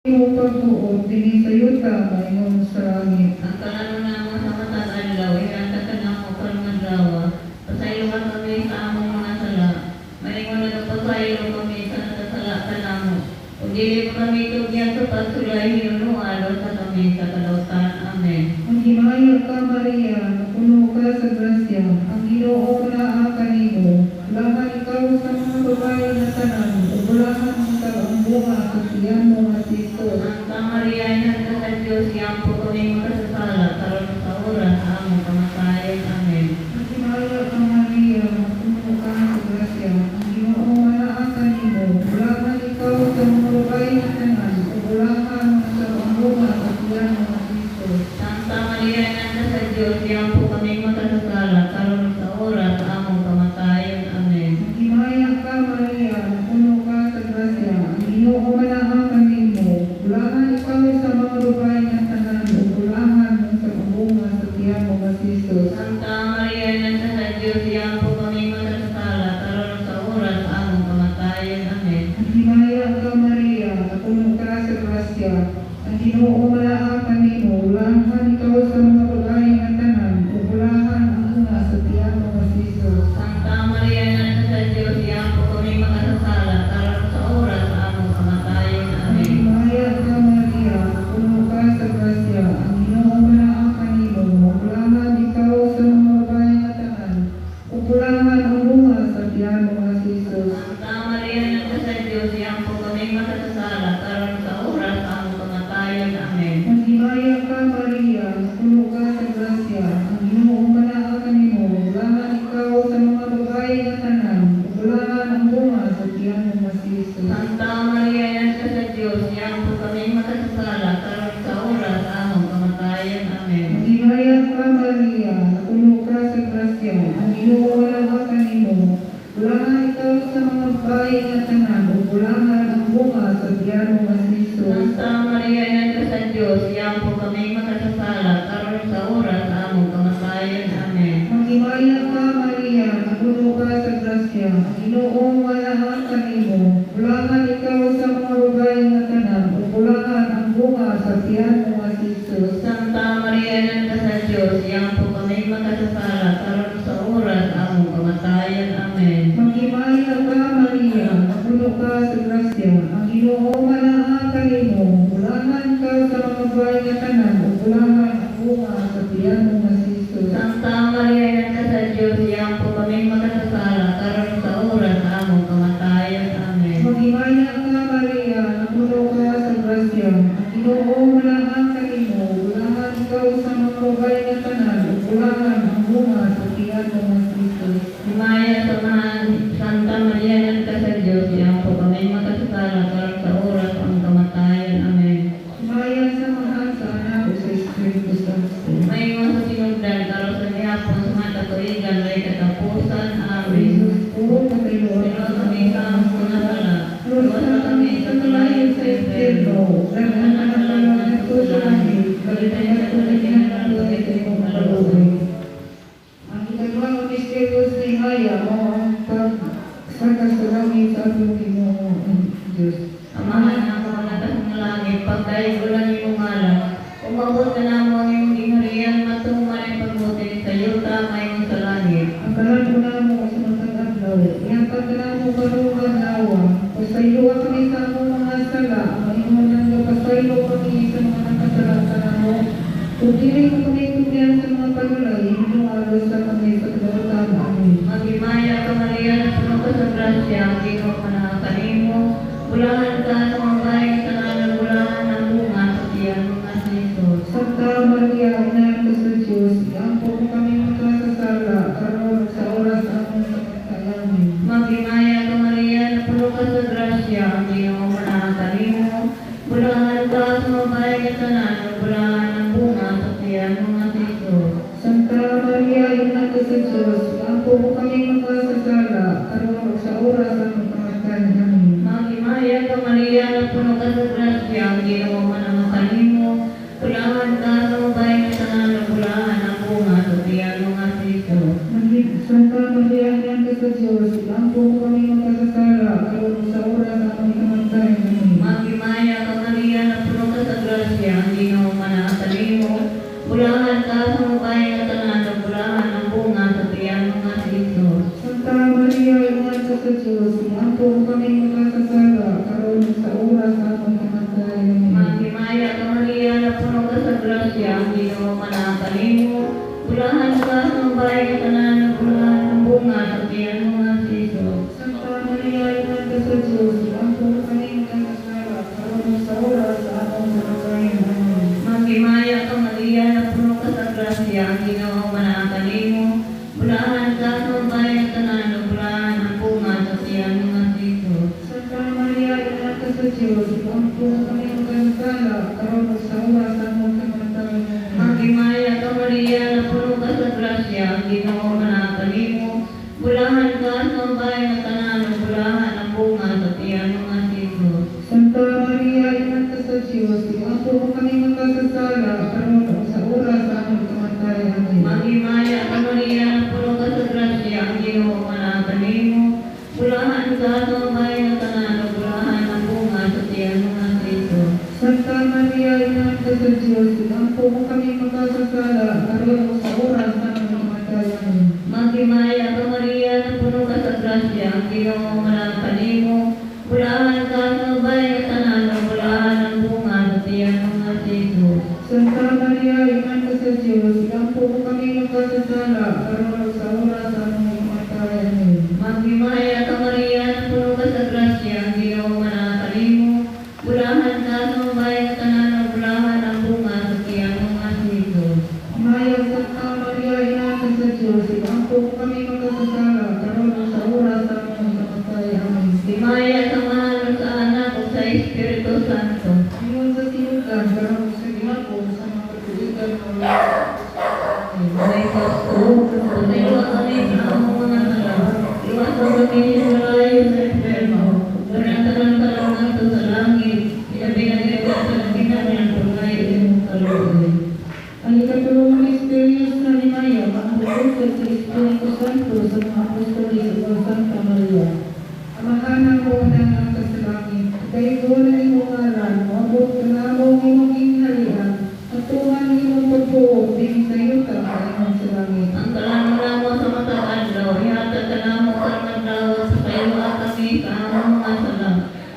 Iyong pagbuod, tinisayuta, mayon sa langit. Ang kalano namo sa matag adlaw, ihanda ka namo karong adlaw. Pasaylohan kami sa among mga sala. Maingon na nagpasaylo kami sa natasala ka namo. Ug dili mo kami tugyan sa pagsulay hinunuan sa kami sa kadautan. Amen. Ang himaya ka, Maria, napuno ka sa grasya, ang Ginoo naa kanimo. Bulahan ikaw sa mga babae na tanan, ug bulahan ikaw ang bunga sa tiyan mo nga Jesus. Santa Maria, Ina sa Diyos, iyampo kami makasasala, karon sa oras sa among kamatayon. Amen. Ang himaya ka, Maria, napuno ka sa grasya, ang Ginoo naa kanimo. Bulahan ikaw sa mga babae na tanan, ug bulahan ikaw ang bunga sa tiyan mo nga Jesus. Santa Maria, Ina sa Diyos, iyampo kami makasasala, karon sa oras sa among kamatayon. Amen. Ang himaya ka, Maria, napuno ka sa grasya, ang Ginoo naa kanimo. Bulahan ikaw sa mga babae na tanan, ug bulahan sa bunga sa tiyan mo nga Jesus. Santa Maria, Ina sa Diyos, iyampo kami makasasala, karon sa oras sa among kamatayon. Amen. Ang himaya ka, Maria, napuno ka sa grasya, ang Ginoo naa kanimo. Bulahan ikaw sa mga babae na tanan, ug bulahan ang bunga sa tiyan mo nga Jesus. Santa Maria, Ina sa Diyos, iyampo kami makasasala, karon sa oras sa among kamatayon. Ang Amen. himaya ka, Maria, napuno ka sa grasya, ang Ginoo naa kanimo. Bulahan ikaw sa mga babae na tanan, ug bulahan ang bunga sa tiyan mo nga Jesus. Santa Maria, Ina sa Diyos, iyampo kami makasasala, karon sa oras sa among kamatayon. Amen. Ang himaya ka, Maria, napuno ka sa grasya, ang Ginoo naa kanimo. Bulahan ikaw sa mga babae na tanan, ug bulahan ang bunga sa tiyan mo nga Jesus. Santa Maria, Ina sa Diyos, iyampo kami makasasala, karon sa oras sa among kamatayon. Amen. Ang himaya ka, Maria, napuno ka sa grasya, ang Ginoo naa kanimo. Bulahan ikaw sa mga babae na tanan, ug bulahan ang bunga sa tiyan mo nga Jesus. Santa Maria, Ina sa Diyos, iyampo kami makasasala, karon sa oras sa among kamatayon. Amen. Ang himaya ka, Maria, napuno ka sa grasya, ang Ginoo naa kanimo. Bulahan ikaw sa mga babae na tanan, ug bulahan ang bunga sa tiyan mo nga Jesus. Santa Maria, Ina sa Diyos, iyampo kami makasasala, karon sa oras sa among kamatayon. Amen. Ang himaya ka, Maria, napuno ka sa grasya, ang Ginoo naa kanimo. Bulahan ikaw sa mga babae na tanan, ug bulahan ang bunga sa tiyan mo nga Jesus. Santa Maria, Ina sa Diyos, iyampo kami makasasala, karon sa oras sa among kamatayon. Amen. Ang himaya ka, Maria, napuno ka sa grasya, ang Ginoo naa kanimo. Bulahan ikaw sa mga babae na tanan, ug bulahan ang bunga sa tiyan mo nga Jesus. Himaya sa mahal, Santa Maria, Ina sa Diyos, iyampo kami makasasala, karon sa oras sa among kamatayon. Amen. Himaya sa mahal sa anak o sa Espiritu Santo. Maingon sa sinugdan, karon sa gihapon sa mga katuigan, may katapusan. Amen. Jesus po, patayloon Pero kami sa among mga sala, luwas na kami sa kalayo sa impyerno, Lahat na nakalagay ko sa langit, balitan sa kalagihan ng buhay sa iyong maluluoy. Ang ikalawang misteryo sa himaya mo ang pagsakas sa langit sa atong Ginoo ang Diyos. Amahan na ako natas ng langit, pagkaigulan imong ngalan. Umabot na namo ang imong gingharian, matuman ang pagbuti sa yuta, mayon sa langit. Ang kalan mo na mo sa matang adlaw, iangkat na mo karong adlaw. Pasaylo kami sa among mga sala, maingon nang pasaylo kami sa mga nakasalanan mo. Kung dili ko kami tugyan sa mga panulay, inyong alos sa kami sa kadautan. Amen. Maghimaya ka Maria, na puno ka sa grasya, ang Ginoo ka kanimo. Bulahan ka sa mga bahay sa kanan, bulahan ang bunga sa tiyan mo nga si Jesus. Santa Maria, Ina ka sa Diyos, iampo mo kami makasasala, karon sa oras sa among pagkakayamin. Maghimaya ka Maria, na puno ka sa grasya, ang Ginoo kanimo. Bulahan ka sa mga bahay sa kanan, bulahan ang bunga sa tiyan mo nga si Jesus. Santa Maria, Ina ka sa Diyos, iampo mo kami makasasala, karon sa oras sa among pagkakayamin. Maghimaya ka Maria, na puno ka sa grasya, ang Ginoo kanimo. Bulahan ka sa mga bahay sa kanan, bulahan ang bunga sa tiyan mo nga si Jesus. Santa Maria, Ina ka sa Diyos, iampo mo kami makasasala, karon sa oras sa among pagkakayamin. Maghimaya ka Maria, na karon ug sa oras sa among kamatayon. Amen. Magimaya ka Maria, napuno ka sa grasya, ang Ginoo manakalimmo. Bulahan ka sa bayan ng tanan, bulahan ang bunga sa tiyan mga Jesus. Santa Maria, Ina sa Diyos, iampo mo kami magkasasala, karon ug sa oras sa among kamatayon. Amen. Magimaya ka Maria, napuno ka sa grasya, ang Ginoo manakalimmo. Bulahan ka sa bayan ng tanan, bulahan ang bunga sa tiyan mga Jesus. Santa Maria, Ina sa Diyos, iampo mo kami magkasasala, karon ug sa oras sa among kamatayon. Amen. Magimaya ka Maria, napuno ka sa grasya, ang Ginoo manakalimmo. Bulahan ka sa bayan ng tanan, bulahan ang bunga sa tiyan mga Jesus. Santa Maria, Ina sa Diyos, iampo mo kami magkasasala, karon ug sa oras sa among kamatayon. Amen. Magimaya ka Maria, napuno ka sa grasya, ang Ginoo manakalimmo. Bulahan ka sa bayan ng tanan, bulahan ang bunga sa tiyan mga Jesus. Maya Santa Maria, Ina sa Diyos, iampo mo kami magkasasala, karon ug sa oras sa among kamatayon. Amen. Dimaya sa Mahal sa Anak ug sa Espiritu Santo. Ingon sa sinugan, karon ug sa ginako, sa mga katuigan ng Amen. May Pasko, pagdiliwa kami sa among mga sala. Iwasan kami sa layo sa Inferno. Panatanan ka lang nato sa langit. Ilabi na nila sa laginan ng tungay imong kaluoy. Ang ikatulong misterious na ni Maya, ang bukod sa Espiritu Santo sa mga apostolis o Santa Maria. Amahanan mo na nga sa langit, kay doon ang imong ngalan, maabot ka na mo imong inhalian, at tuhan imong pagbuo, din sa iyo ka kaimong sa langit. Ang kalan mo sa matag adlaw, ihatag ka na mo karang adlaw sa kaywa kami sa among mga sala.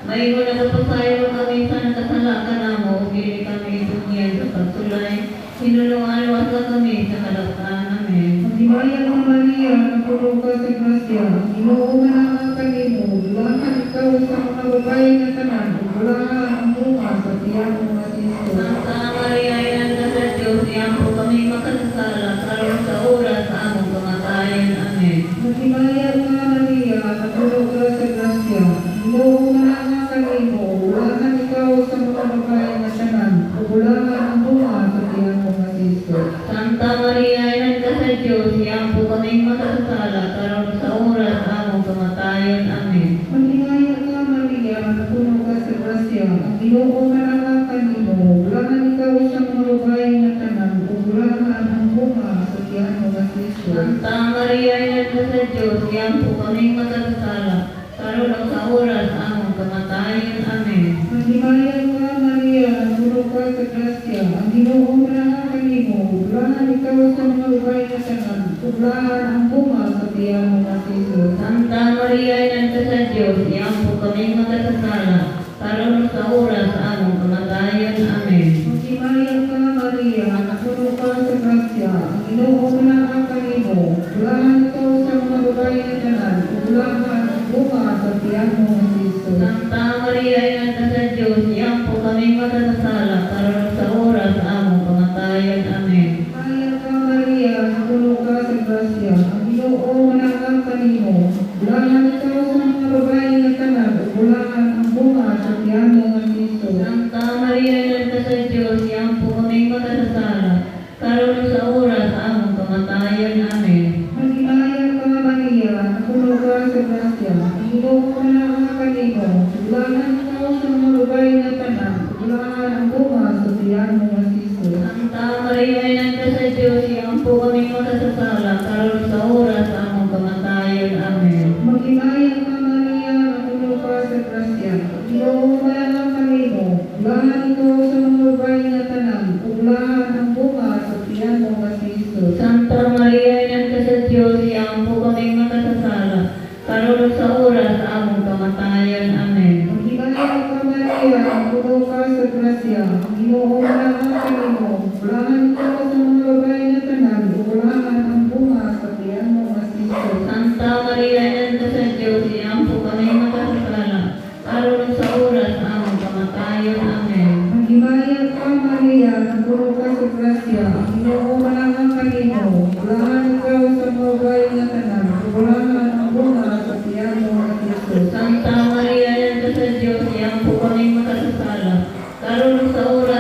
May mo nagapasayo kami sa nakasala ka na mo, dili kami tungyan sa pagsulay. Hinulungan ka kami sa kalapaan namin. Magdimaya ka Maria, napuno ka sa grasya, ang Ginoo mananang kanimo, bulahan ikaw sa mga babae na tanan, ug bulahan ang bunga sa tiyan mo nga Jesus. Santa Maria, Ina sa Diyos, iampo kami makasasala, karon sa oras sa among kamatayon. Amen. Magdimaya ka Maria, napuno ka sa grasya, ang Ginoo mananang kanimo, bulahan ikaw sa mga babae na tanan, ug bulahan ang bunga sa tiyan mo nga Jesus. Santa Maria, Ina sa Diyos, iampo kami makasasala, karon sa oras sa among kamatayon. Amen. Magdimaya ka Maria, napuno ka sa grasya, ang Ginoo mananang kanimo, bulahan ikaw sa mga babae na tanan, ug bulahan ang bunga sa tiyan mo nga Jesus. Santa Maria, Ina sa Diyos, iampo kami makasasala, karon sa oras sa among kamatayon. Amen. Magdimaya ka Maria, napuno ka sa grasya, ang Ginoo mananang kanimo, bulahan ikaw sa mga babae na tanan, ug bulahan ang bunga sa tiyan mo nga Jesus. Santa Maria, Ina sa Diyos, iampo kami makasasala, karon sa oras sa among kamatayon. Amen. Magdimaya ka Maria, napuno ka sa grasya, ang Ginoo mananang kanimo, bulahan ikaw sa mga babae na tanan, ug bulahan ang bunga sa tiyan mo nga Jesus. Santa Maria, Ina sa Diyos, iampo kami makasasala, karon sa oras sa among kamatayon. Amen. Magdimaya ka Maria, napuno ka sa grasya, ang Ginoo mananang kanimo, bulahan ikaw sa mga babae na tanan, ug bulahan ang bunga sa tiyan mo nga Jesus. Santa Maria, Ina sa Diyos, iampo kami makasasala, karon sa oras sa among kamatayon. Amen. Magdimaya ka Maria, napuno ka sa grasya, ang Ginoo mananang kanimo, bulahan ikaw sa mga babae na tanan, ug bulahan ang bunga sa tiyan mo nga Jesus. Santa Maria, Ina sa Diyos, iampo kami makasasala, karon sa oras sa among kamatayon. Amen. Magdimaya ka Maria, napuno ka sa grasya, ang Ginoo mananang kanimo, bulahan ikaw sa mga babae na tanan, ug bulahan ang bunga sa tiyan mo nga Jesus. Santa Maria, Ina sa Diyos, iampo kami makasasala, karon sa oras sa among kamatayon. Amen. Magdimaya ka Maria, napuno ka sa grasya, ang Ginoo mananang kanimo, bulahan ikaw sa mga babae na tanan, ug bulahan ang bunga sa tiyan mo nga Jesus. Santa Maria, Ina sa Diyos, iampo kami makasasala, karon sa oras sa among kamatayon. Amen. Magdimaya ka Maria, napuno ka sa grasya, ang Ginoo mananang kanimo, bulahan ikaw sa mga babae na tanan, ug bulahan ang bunga sa tiyan mo nga Jesus. Santa Maria, Ina sa Diyos, iampo kami makasasala, karon sa oras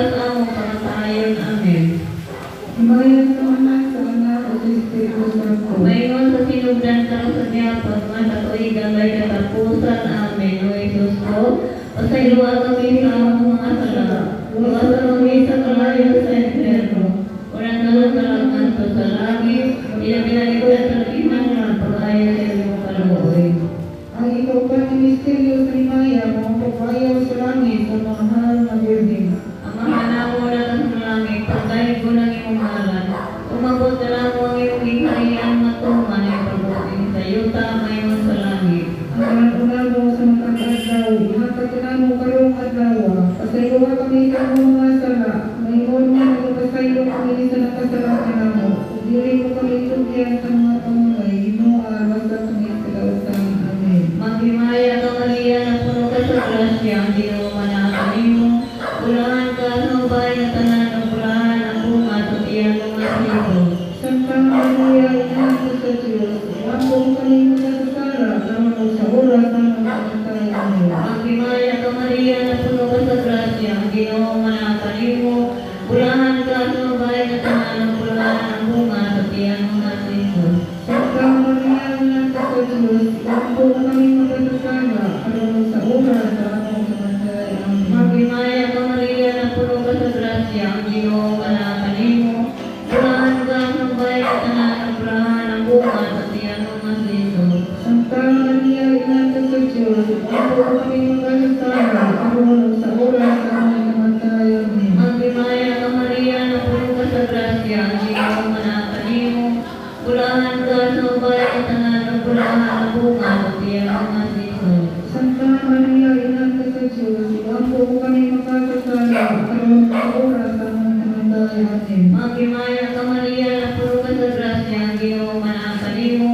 luwasan kami sa kalayo sa impyerno, walang kalagalagan to sa langit, pinagpinagigtan sa lakiman ng pag-aya sa iyong kalooy. Ang ikaw pa ni Misteryo sa Maya, mga pagbayaw sa langit sa mga mahal na birthing. Ang mahanamo na sa langit, pagdahil ko ng iyong ngalan, umabot na lang mo ang iyong ikarian matuman ay pagbuting sa yuta ngayon sa langit. Ang kanang-unaw sa matang adlaw, ihatag ka namo karong adlaw, pasaylowa kami sa mga sala, mayroon nga nagpasaylo kami sa nakasalakan namo. Dili mo kami tugyan sa mga pamulay, hinuan, basta kami sa kautan. Amen. Maghimaya ka Maria na puno ka sa grasya, ang Ginoo manakanin mo. Bulahan ka sa bahay na tanan ng bulahan ang bunga at iyan mo masigo. Santa Maria, Ina sa Diyos, wapong kami magkasala, karon sa oras ng pagkamatay. Amen. Maghimaya ka Maria na puno ka sa grasya, ang Ginoo manakanin mo. Bulahan ka sa bahay na tanan ng bulahan ang bunga at iyan mo masigo. Santa Maria, Ina sa Diyos, wapong kami magkasala, karon sa oras ng pagkamatay. Amen. Maghimaya ka Maria na puno ka sa grasya, ang Ginoo manakanin mo. Bulahan ka sa bahay na tanan ng bulahan ang bunga at iyan mo masigo. Santa Maria, Ina sa Diyos, wapong kami magkasala, karon sa oras ng pagkamatay. Amen. Maghimaya ka Maria na puno ka sa grasya, ang Ginoo manakanin mo. Bulahan ka sa bahay na tanan ng bulahan ang bunga at iyan mo masigo. Santa Maria, Ina sa Diyos, wapong kami magkasala, karon sa oras ng pagkamatay. Amen. Maghimaya ka Maria na puno ka sa grasya, ang Ginoo manakanin mo.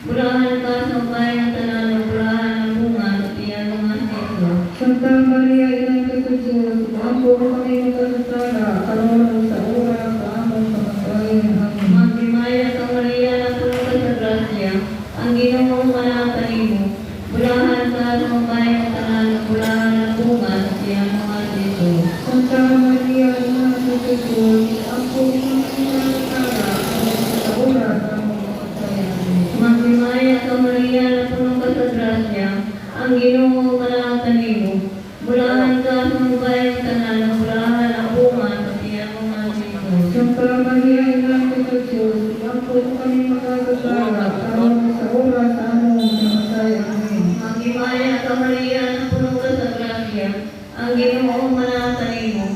Bulahan ka sa bahay na tanan ng bulahan ang bunga at iyan mo masigo. Santa Maria, Ina sa Diyos, wapong kami magkasala, karon sa oras ng pagkamatay. Amen. Maghimaya ka Maria na puno ka sa grasya, ang Ginoo manakanin mo. Bulahan ka sa bahay na tanan ng bulahan ang bunga at iyan mo masigo. Santa Maria, Ina sa Diyos, wapong kami magkasala, karon sa oras ng pagkamatay. Amen. Maghimaya ka Maria na puno ka sa grasya, ang Ginoo manakanin mo. Bulahan ka sa bahay na tanan ng bulahan ang bunga at iyan mo masigo. Santa Maria, Ina sa Diyos, wapong kami magkasala, karon sa oras ng pagkamatay. Amen. Maghimaya ka Maria na puno ka sa grasya, ang Ginoo manakanin mo.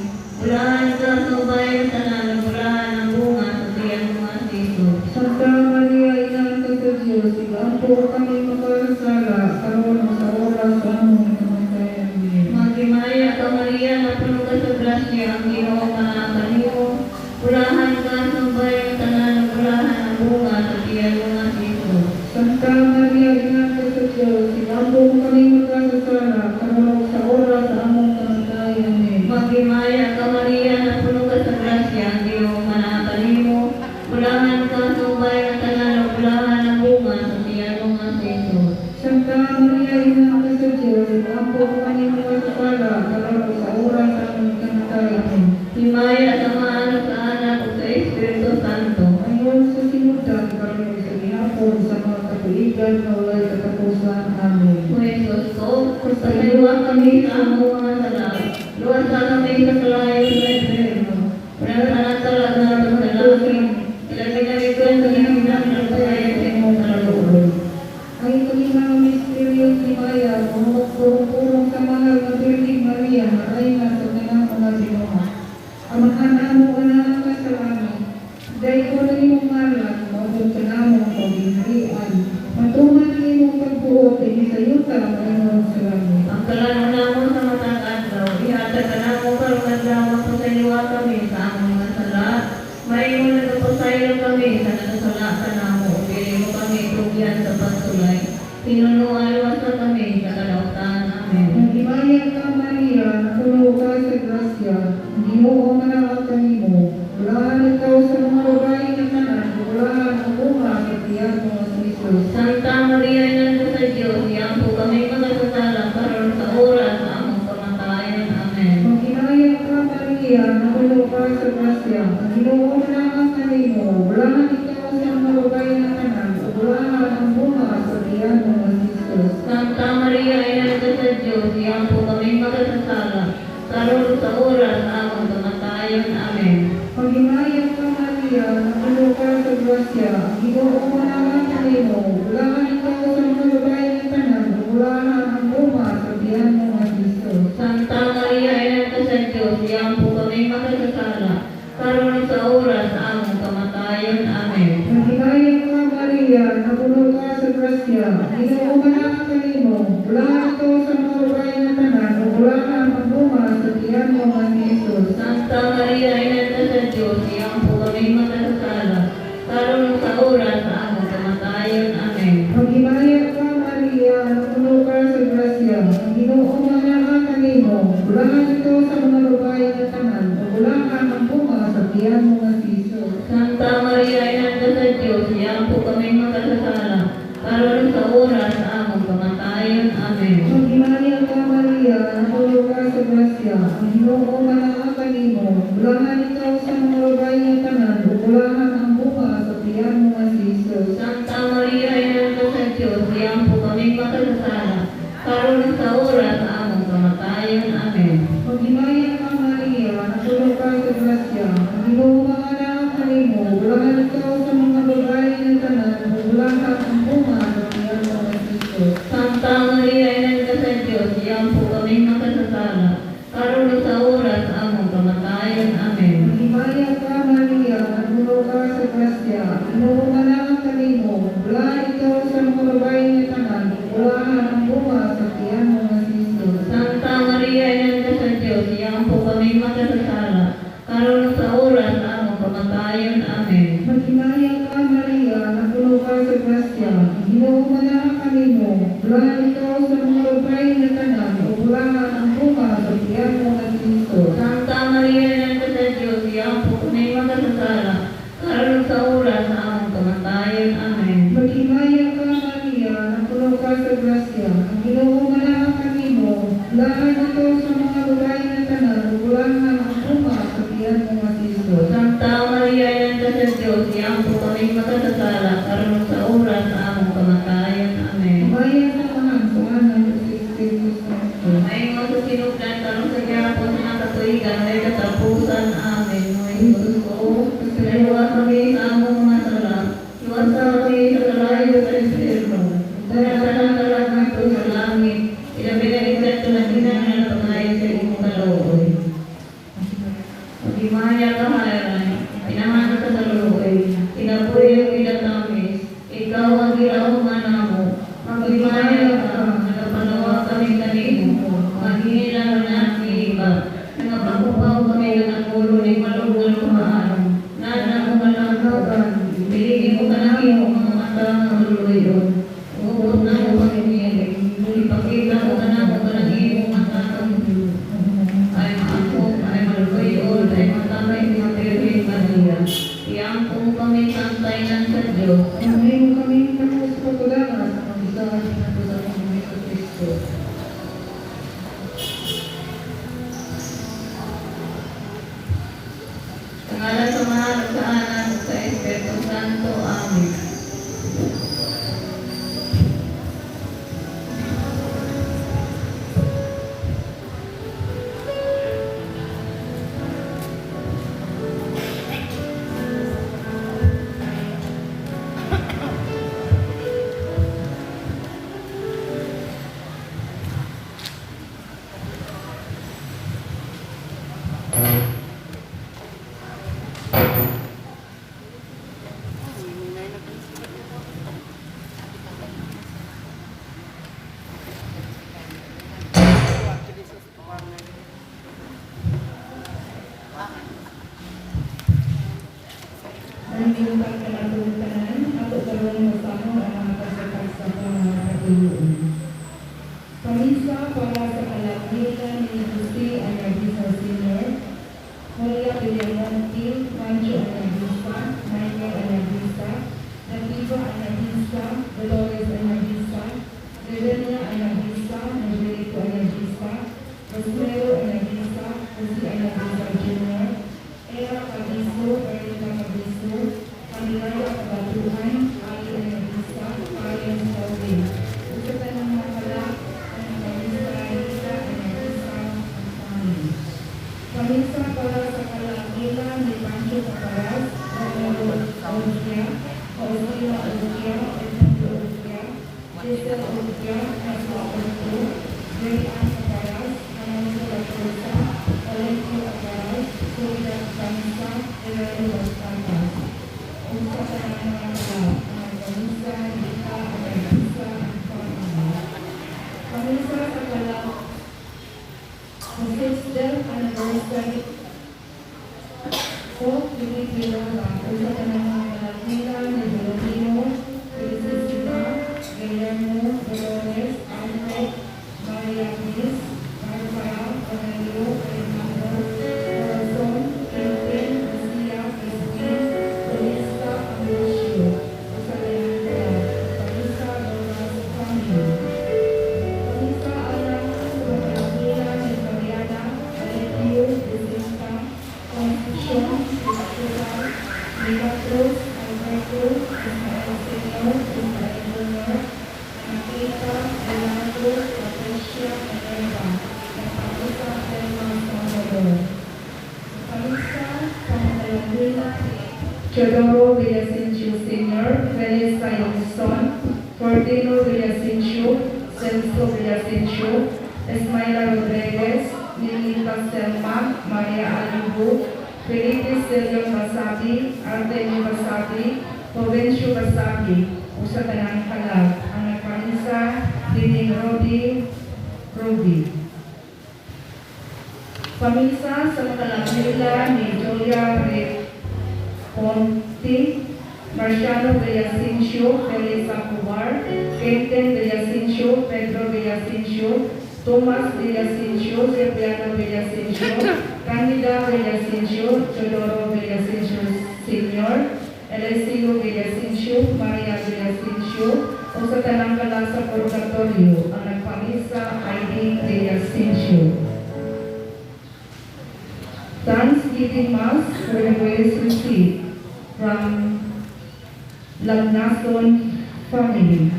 Bulahan ka sa bahay na tanan ng bulahan ang bunga at iyan mo masigo. Santa Maria, Ina sa Diyos, wapong kami magkasala, karon sa oras ng pagkamatay. Amen. Maghimaya ka Maria na puno ka sa grasya, ang Ginoo manakanin mo. Bulahan ka sa bahay na tanan ng bulahan ang bunga at iyan mo masigo. Santa Maria, Ina sa Diyos, wapong kami magkasala, karon sa oras ng pagkamatay. Amen. Maghimaya ka Maria na puno ka sa grasya, ang Ginoo manakanin mo. Bulahan ka sa bahay na tanan ng bulahan ang bunga at iyan mo masigo. Santa Maria, Ina sa Diyos, wapong kami magkasala, karon sa oras ng pagkamatay. Amen. Himaya sa mga anak sa anak o sa Espiritu Santo. Ngayon sa sinutan, karon sa gihapon sa mga katuligan na walay katapusan. Amen. O Jesus ko, pasayuan kami sa among mga sala. Luwasan kami sa kalayo sa impyerno. Panasanan talaga na sa langit. Ilagay na ito sa hinahinang ng pagkaya sa imong kalooban. Ay kalimang misteryo si Maya, purong sa mahal na Birhing Maria, na reyna sa tanang mga Ginoo. Amahan mo anak ka sa langit, dahil ko na iyong malat, maabot ka na mo ang paghinarian. Matuman ang iyong pagbuot, ay sa yuta, mayroon sa langit. Ang kalano namo sa matang adlaw, ihatag ka namo karong adlaw pasayuwa kami sa among mga sala. Maingon na kapasaylo kami sa nakasala ka namo, dili mo kami tugyan sa pagsulay. Pinunuan sa kami sa kalautan. Amen. Nagimaya ka Maria, napuno ka sa grasya, Ginoo manawag kanimo. Bulahan ikaw sa mga babae na tanan, bulahan ang bunga sa tiyan mo sa Jesus. Santa Maria, Ina sa Diyos, iyampo kami magkasala karon sa oras sa among kamatayan. Amen. Magimaya ka Maria, napuno ka sa grasya, Ginoo manawag kanimo. Bulahan ikaw sa mga babae na tanan, bulahan ang bunga sa tiyan mo sa Jesus. Santa Maria, Ina sa Diyos, iyampo kami magkasala karon sa oras sa among Ginoo manahan kanimo, ulangan ikaw sa mga babae ng tanan, ulangan ang buma sa tiyan mo nga Jesus. Santa Maria, Ina sa Diyos, iyang po kami makasasala, karon sa oras sa among kamatayon. Amen. Naghigayang ka Maria, napuno ka sa grasya, Ginoo manahan kanimo, ulangan ikaw sa mga babae ng tanan, ulangan ang buma sa tiyan mo nga Jesus. Santa Maria, Ina sa Diyos, iyang po kami makasasala, karon sa oras sa among kamatayon. Amen. Maghimaya ka Maria, napuno ka sa grasya, Ginoo manahan kanimo, ulangan ikaw sa mga babae ng tanan, ulangan ang buma sa tiyan mo nga Jesus. Santa Maria, Ina sa Diyos, iyang po kami makasasala, karon sa oras sa among kamatayon. Amen. Maghimaya ka Maria, napuno ka sa grasya, Ginoo manahan kanimo, ulangan ikaw sa mga babae ng tanan, ulangan ang buma sa tiyan mo nga Jesus. Santa Maria, Ina sa Diyos, iyang po kami makasasala, karon sa oras sa among kamatayon. Amen. Maghimaya ka Maria, napuno ka sa grasya, Ginoo manahan kanimo, ulangan ikaw sa mga babae ng tanan, ulangan ang buma sa tiyan mo nga Jesus. Santa Maria, Ina sa Diyos, iyang po kami makasasala, karon sa oras sa among kamatayon. Amen. Maghimaya ka Maria, napuno ka sa grasya, Ginoo manahan kanimo, ulangan ikaw sa mga babae ng tanan, ulangan ang buma sa tiyan mo nga Jesus. Santa Maria, Ina sa Diyos, iyang po kami makasasala, karon sa oras sa among kamatayon. Amen. Maghimaya ka Maria, napuno ka sa grasya, Ginoo manahan kanimo, ulangan ikaw sa mga babae ng tanan, ulangan ang buma sa tiyan mo nga Jesus. Santa Maria, Ina sa Diyos, iyang po kami makasasala, karon sa oras sa among kamatayon. Amen. Maghimaya ka Maria, napuno ka sa grasya, Ginoo manahan kanimo, ulangan ikaw sa mga babae ng tanan, ulangan ang buma sa tiyan mo nga Jesus. Santa Maria, Ina sa Diyos, iyang po kami makasasala, karon sa oras sa among kamatayon. Amen. Maya sa mga sa anak sa Espiritu Santo. May mga susinugdan, karon sa gyapon na katuigan, may katapusan. Amen. May Jesus ko, kasalawa kami sa among mga sala, iwasa kami sa kalayo sa Espiritu, darasan talaga ito sa langit, ilabinagigad ko na dinangan na pangayon sa imong kalooy. Maghimaya ka hayran, pinamana ka sa luoy, kinabuhi ang ilatamis, ikaw ang gilawang manamo, maghimaya ka, nagapanawa kami kanimo, maghinila na ang iba, nagapakupaw kami ng ulo ni maluguluhaan, nanangumalangkagan, biligi mo ka na iyong mga mata ng luluyon, ubot na mo pag-inilig, ipakita mo ka na mo ka ng iyong mata ng ay maakong, ay maluloyon, ay matamay ni Mary Maria, iyang po kami santayan sa Diyos, Amen kami tapos pagkulangan sa pagkasahan ng sa Panginoon Kristo. sa ngalan sa mahal sa anak sa Espiritu Santo. Amen. Dahil yung pagkalatunan, ako karoon mo sa mo ang mga kasakal sa mga katuluan. Pamisa para sa kalangitan ni Jose Anabisa Sr., Julia Villamonte, Mancho Anabisa, Michael Anabisa, Nativa Anabisa, Dolores Anabisa, Redenia Anabisa, Angelico Anabisa, Rosemero Anabisa, Jose Anabisa Jr., Era Cabiso, Erika Cabiso, Camilaya Kabatuhan, Ali Anabisa, Marian Saudi. Gusto ka ng makala, ang Camisa Rita Anabisa, Antani. Camisa para sa kalangitan ni Pancho Caparas, Romero Ausia, Faustina Olivia, Edmundo Olivia, Giselle Olivia, Nesla Olivia, Mary Ann Agaras, Ananzo Lacosa, Olivia Agaras, Soledad Vanessa, Gerardo Bastardas. Usa ka ng mga ang Vanessa, Rita, Agarisa, and family. Vanessa sa kalang the 6th anniversary of Pilipino usa ka ng mga Latina ni Filipino, Felicissima, Guillermo, Dolores, Alfred, Maria Luis, Barbara, Cornelio, Fernando, Corazon, Kevin, Lucia, Crispin, Felista, Ambrosio, usa ka ng Palisa, Doras, family. Palisa alam sa mga Latina ni Mariana, Alejio, Jacinta, Constitution, Electoral, Milagros, Alberto, Ismael Senior, Ismael Junior, Nakita, Leandro, Patricia, and Eva, and Palisa, Elma, Salvador. Palisa, Pangalaguina, Teodoro Villasencio Sr., Felix Sayongson, Fordino Villasencio, Celso Villasencio, Esmaila Rodriguez, Lilita Selma, Maria Alibu, Felipe Silvio Basabi, Artemio Basabi, Provencio Basabi, usa ka ng kalag, ang nagpanisa, Dining Ruby. Pamisa sa makalag nila ni Julia Ponti, Marciano Villasencio, Felisa Cubar, Quentin Villasencio, Pedro Villasencio, Tomas Villasencio, Cipriano Villasencio, Candida Villasencio, Teodoro Villasencio Sr., Eliseo Villasencio, Maria Villasencio, o sa tanang kala sa purgatorio, ang nagpamisa ay Villasencio. Thanksgiving Mass for the grace received from Lagnason family.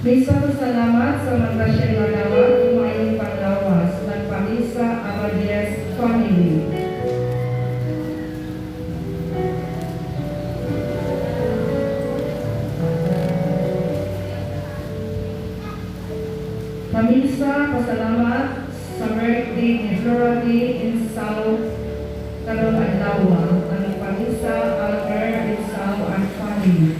Misa pasalamat sa Magdasyang Lagawat, Umayong Panglawas, Nagpamisa Abadies family. Pamisa pasalamat sa birthday ni Flority in South Karong Adlawa, ang Pamisa Albert in South and family.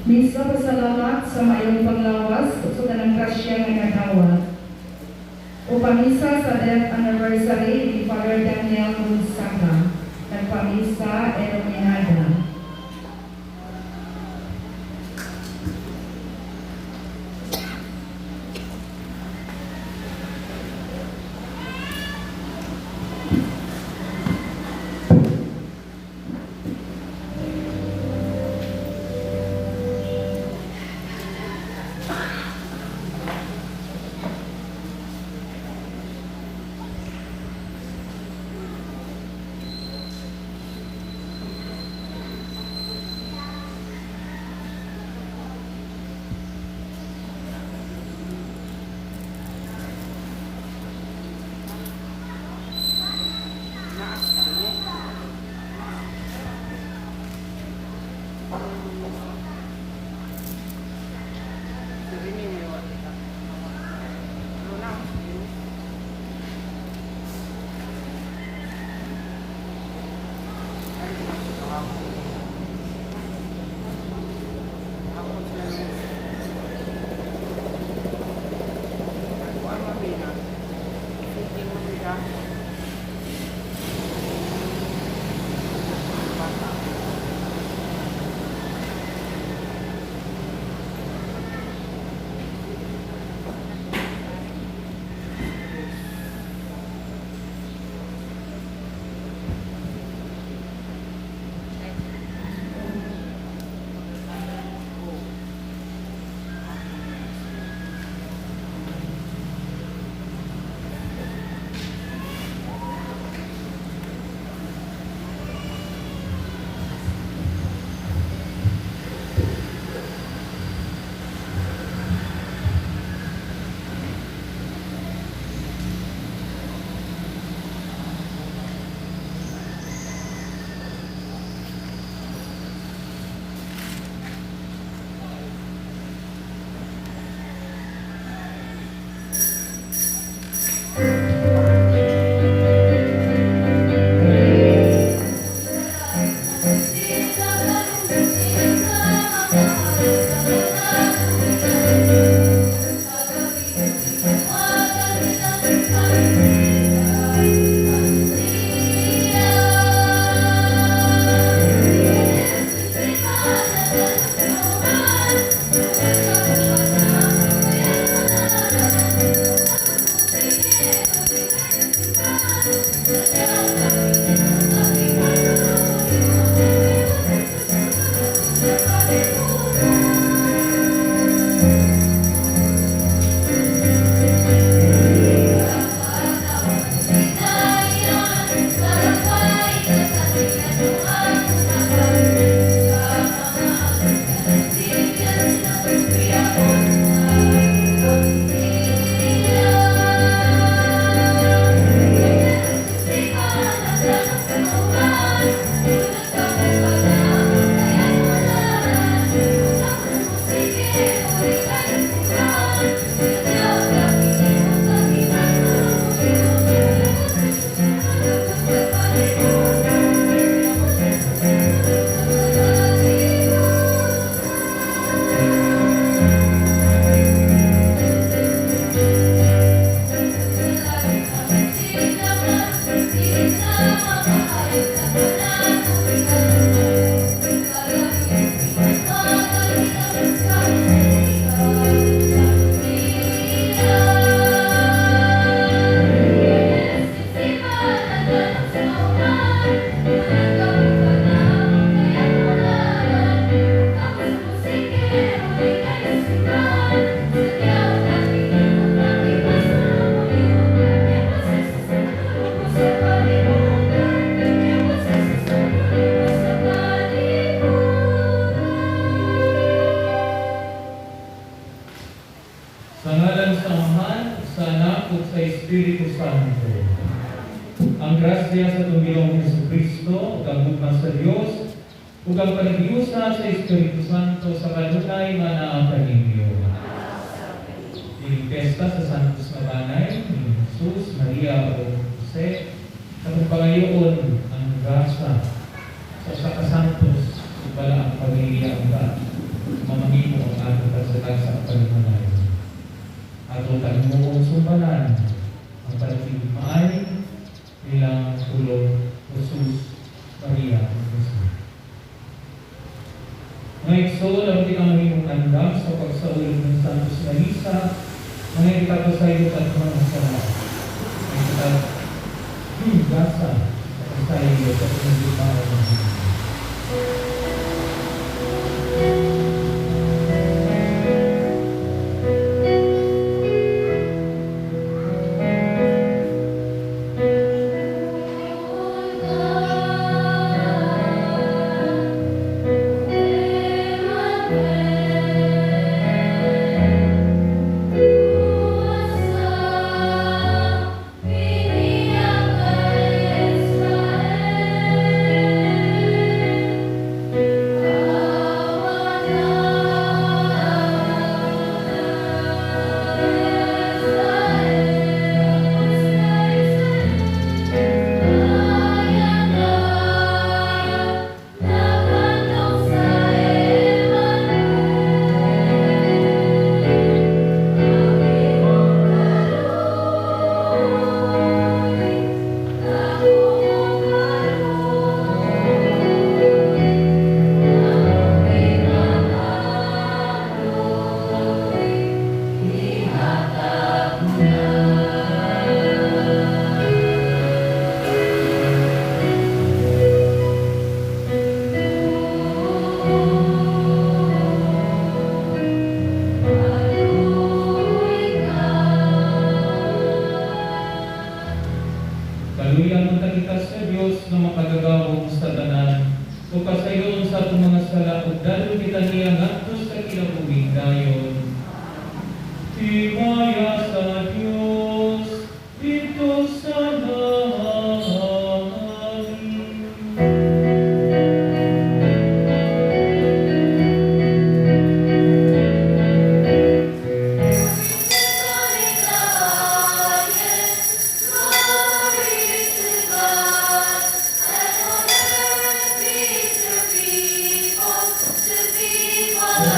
Misa pasalamat sa mayong panglawas sa kanang grasya nga nagawat. O pamisa sa death anniversary ni Father Daniel Gonzaga. Nagpamisa Erominada. ug sa Espiritu Santo. Ang grasya sa tumilong Jesucristo, ug ang hugna sa Dios, ug ang panaghiyusa sa Espiritu Santo sa kanunay nga naa kaninyo. Dining pesta sa Santos nga Banay ni Jesus, Maria ug Jose, sa pangayoon ang grasya sa kasantos ug bala ang pamilya ang mamahimo ang ato kasagad sa palimanay. Ato tanong sumbalan ang pagtigmaay nilang tulong Jesus, Maria ug Jose. Mga igsoon, ang tinamahimong andam sa pagsaulog ng Santos na Misa, mga ipagpasayot at mga sarap. Mga ipagpasa sa pagpasayot at mga ipagpasayot ng Diyos. Kaluyan ang kita sa Diyos na makagagawong sa tanan o kasayon sa atong mga sala o dalo kita niya ngadto sa kinabuhi dayon. Himaya sa Diyos dito sa langit. To be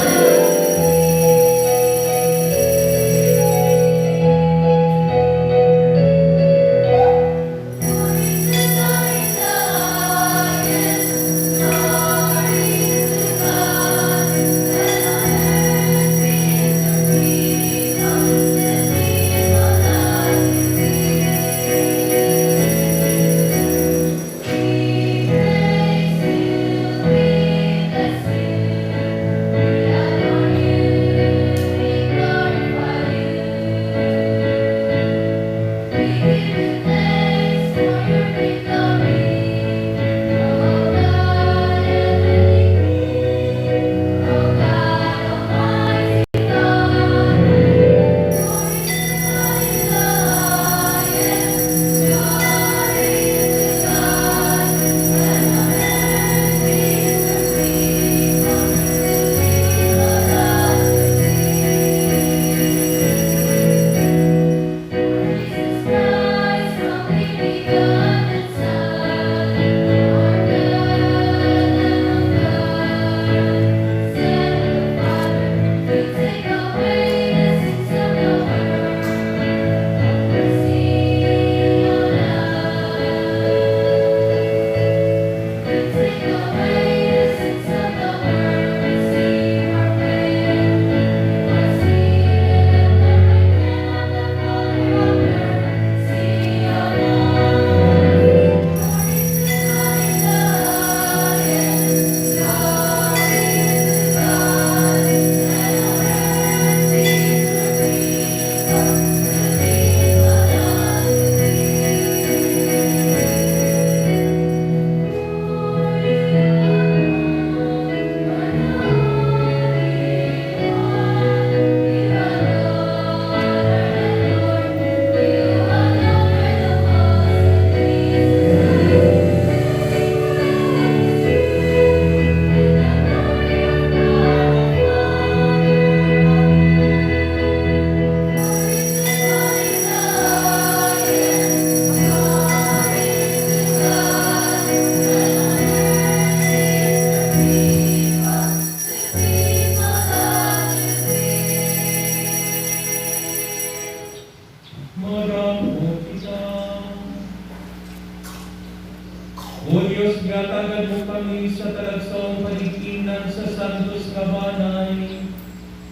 O Diyos, gatagad mo kami sa talagsaong panikinan sa santos kabanay.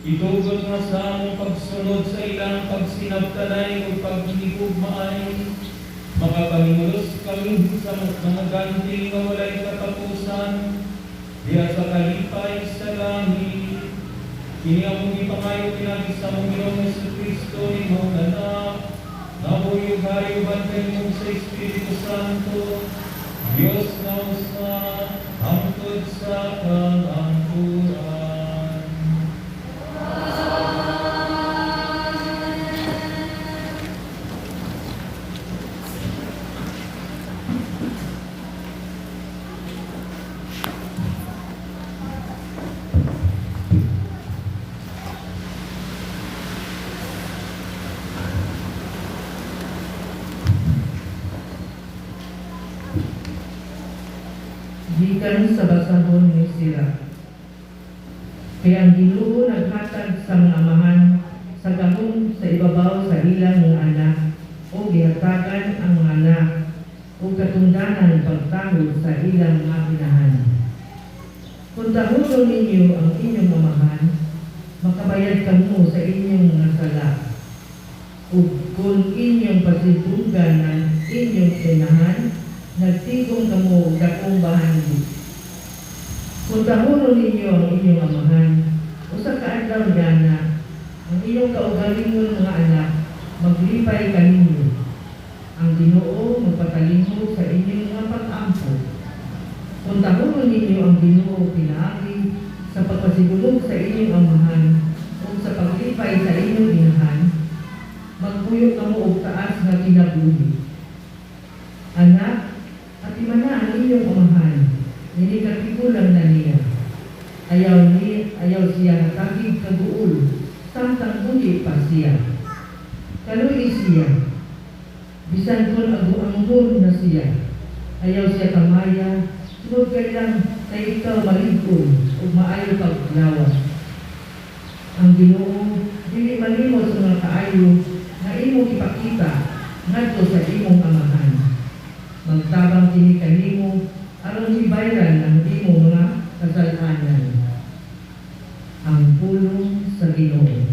Itugot nga sa among pagsunod sa ilang pagsinabtanay o paghinigugmaay. Makapangimulos kami sa mga ganti nga walay katapusan. Diya sa kalipay sa langit. Kini among ipangayo pinagi sa among Ginoong Jesucristo ni mong anak. Nabuyog-hayog bantay mo sa Espiritu Santo. Diyos na usa, hangtod sa kalangkuran. Gikan sa basahon ni Sira. Kaya ang Ginoo naghatag sa mga amahan sa gahom sa ibabaw sa ilang mga anak o gihatagan ang mga anak o katungdanan pagtahod sa ilang mga pinahan. Kung tahudon ninyo ang inyong amahan, makabayad kamo sa inyong mga sala. O kung inyong pasibugan ang inyong pinahan, nagtigong kamo dakong bahandi. Kung tahuron ninyo ang inyong amahan, o sa kaadlaw na ang inyong kaugalingon mga anak, maglipay kaninyo. Ang Ginoo magpatalingog sa inyong mga pag-ampo. Kung tahuron ninyo ang Ginoo pinaagi sa pagpasigulog sa inyong amahan, o sa paglipay sa inyong inahan, magpuyok kamo og taas nga kinabuhi. Anak, at imana ang inyong amahan, nilikatikulang na niya. Ayaw siya natagig kaguol, samtang buhi pa siya. Kaluy siya, bisan kung agu-anggun na siya. Ayaw siya kamaya, sunod kailang kay ikaw maligod o maayo paglawas. Ang Ginoo, dili malimot sa mga kaayo na imong ipakita ngadto sa imong amahan. Magtabang kini kanimo aron hibayran ang imong mga kasalanan. Ang pulong sa Ginoo. Oh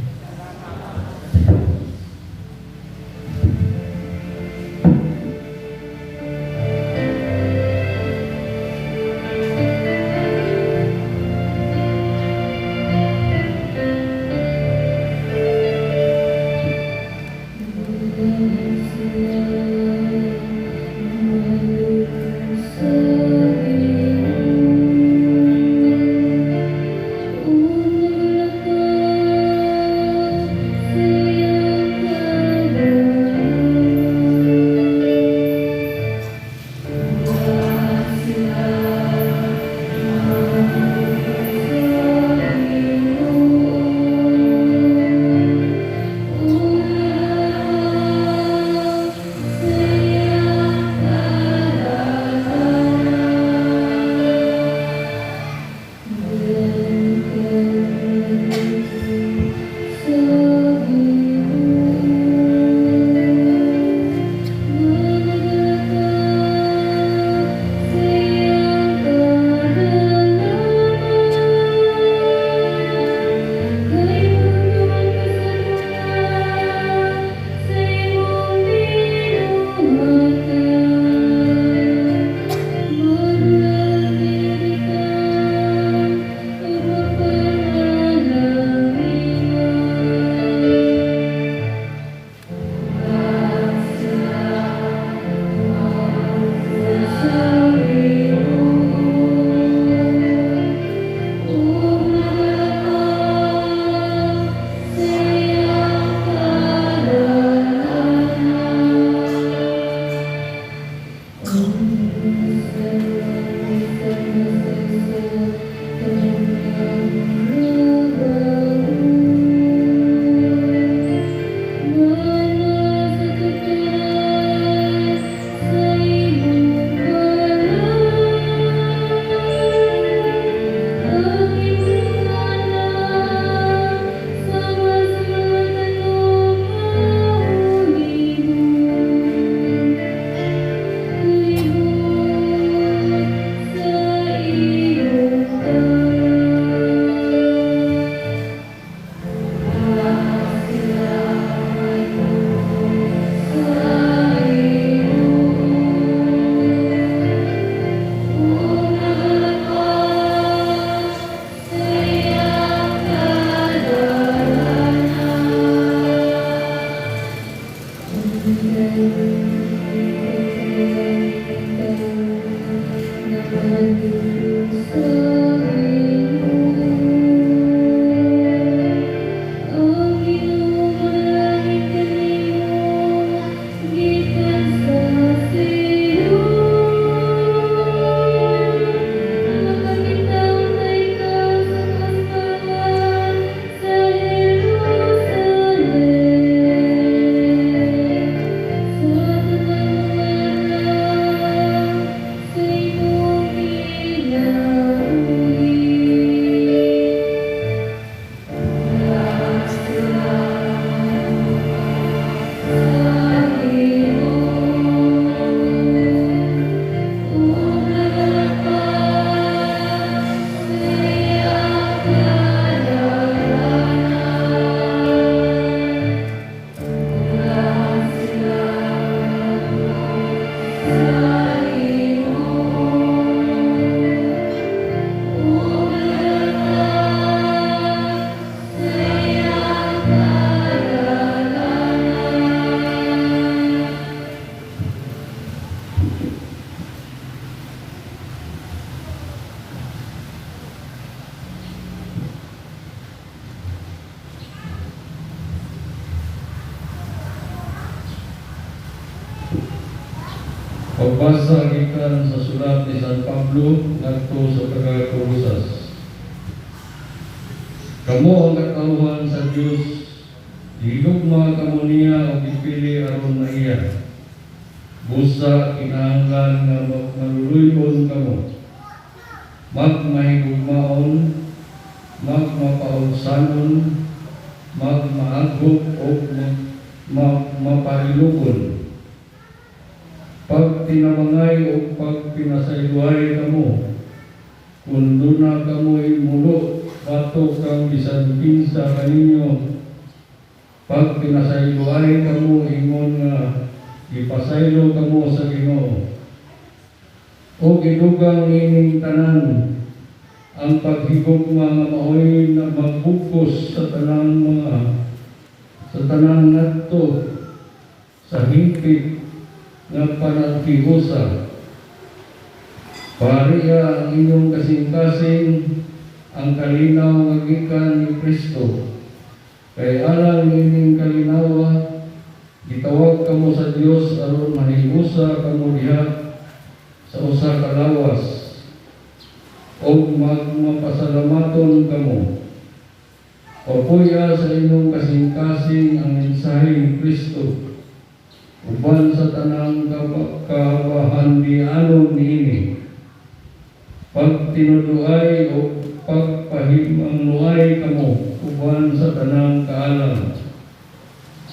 Pagbasa gikan sa sulat ni San Pablo ngadto sa taga-Colosas. Kamo ang katawhan sa Dios, higugma kamo niya og gipili aron maiya. Busa kinahanglan nga maluluyon kamo. Magmahigugmaon, magmapaugsanon, magmaagok o mapahilukon. Pag tinamangay o pag pinasayluay kamo, kung doon kamo imulo, batok kang bisan pinsa kaninyo. Pag pinasayluay kamo, ingon nga ipasaylo kamo sa Ginoo. O gidugang ining tanan, ang paghigugma nga maoy na magbukos sa tanang ngadto sa hingpit nga panagkihusa. Pariya ang inyong kasing-kasing ang kalinaw nga gikan ni Kristo. Kay alam ining kalinawa, gitawag kamo sa Dios aron mahiusa kamo diha sa usa ka lawas o magmapasalamaton kamo. Papuya sa inyong kasing-kasing ang mensahe ni Kristo uban sa tanang kabahandianon niini. Pag tinuduay o pagpahimangluay kamo uban sa tanang kaalam.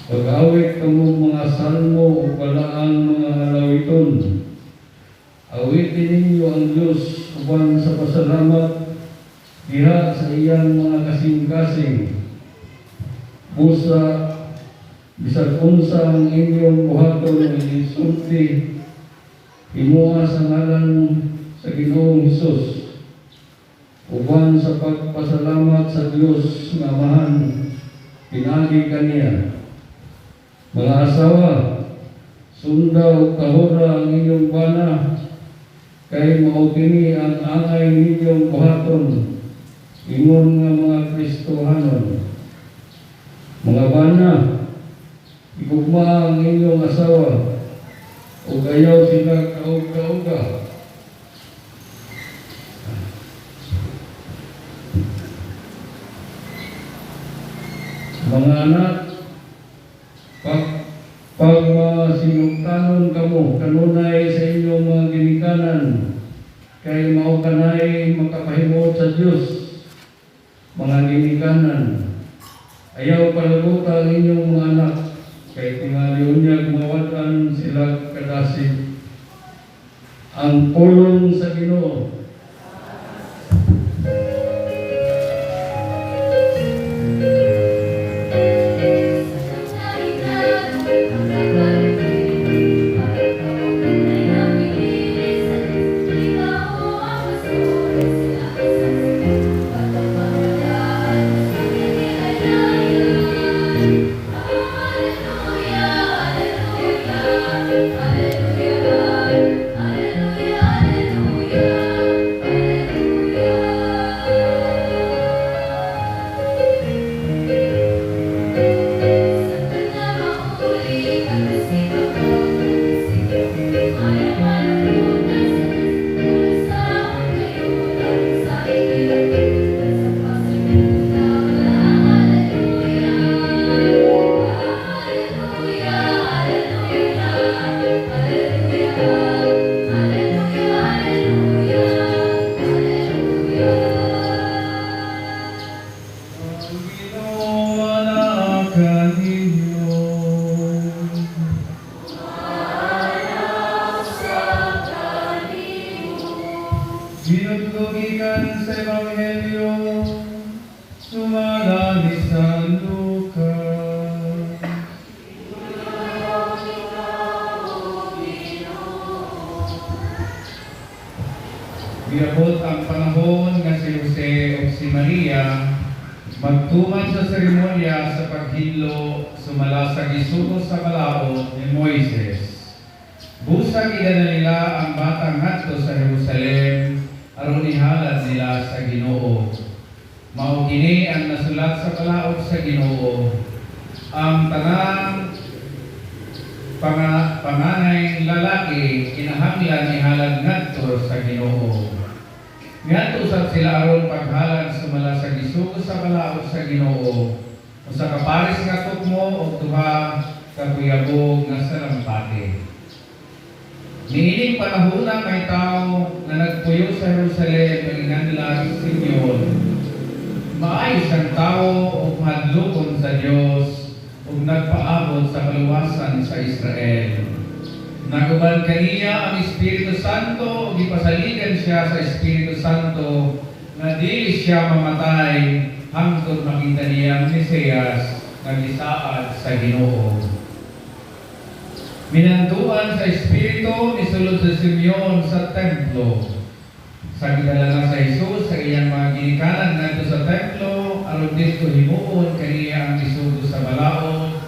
Pag-awit kamo mga salmo o balaang mga alawiton. Awitin ninyo ang Diyos uban sa pasalamat diha sa iyang mga kasing-kasing. Busa bisag unsa ang inyong buhaton o isulti, himuha sa ngalan sa Ginoong Hesus, uban sa pagpasalamat sa Dios nga Amahan, pinagi kaniya. Mga asawa, sunda o kahura ang inyong bana, kay mao kini ang angay ninyong buhaton, ingon nga mga Kristohanon. Mga bana, igugma ang inyong asawa o gayaw sila kauga-uga. Mga anak, pag masinugtanon kamo kanunay sa inyong mga ginikanan, kay mao kanay makapahimot sa Dios. Mga ginikanan, ayaw palaguta ang inyong mga anak, kay tingali niya gumawadan sila kadasig. Ang pulong sa Ginoo. Hallelujah, hallelujah. Biabot ang panahon nga si Jose o si Maria magtuman sa seremonya sa paghilo sumala sa gisugos sa balaod ni Moises. Busag idala nila ang batang ngadto sa Jerusalem aron ihalad nila sa Ginoo. Mao kini ang nasulat sa balaod sa Ginoo. Ang tanang panganay lalaki kinahanglan ihalad ngadto sa Ginoo. Ngadto usab sila aron paghalad sumala sa gisugos sa balaod sa Ginoo. Usa ka pares nga tukmo o duha ka kuyabog nga salampati. Niining panahona may tao na nagpuyo sa Jerusalem ang inanla Simeon. Maayos ang tao o mahadlokon sa Dios ug nagpaabot sa kaluwasan sa Israel. Naguban kaniya ang Espiritu Santo ug gipasaligan siya sa Espiritu Santo nga dili siya mamatay hangtod makita niya ang Mesiyas nga gisaad sa Ginoo. Minanduan sa Espiritu misulod sa Simeon sa templo. Sa gidala sa Jesus sa iyang mga ginikanan ngadto sa templo aron dito himuon kaniya ang isugo sa balaod.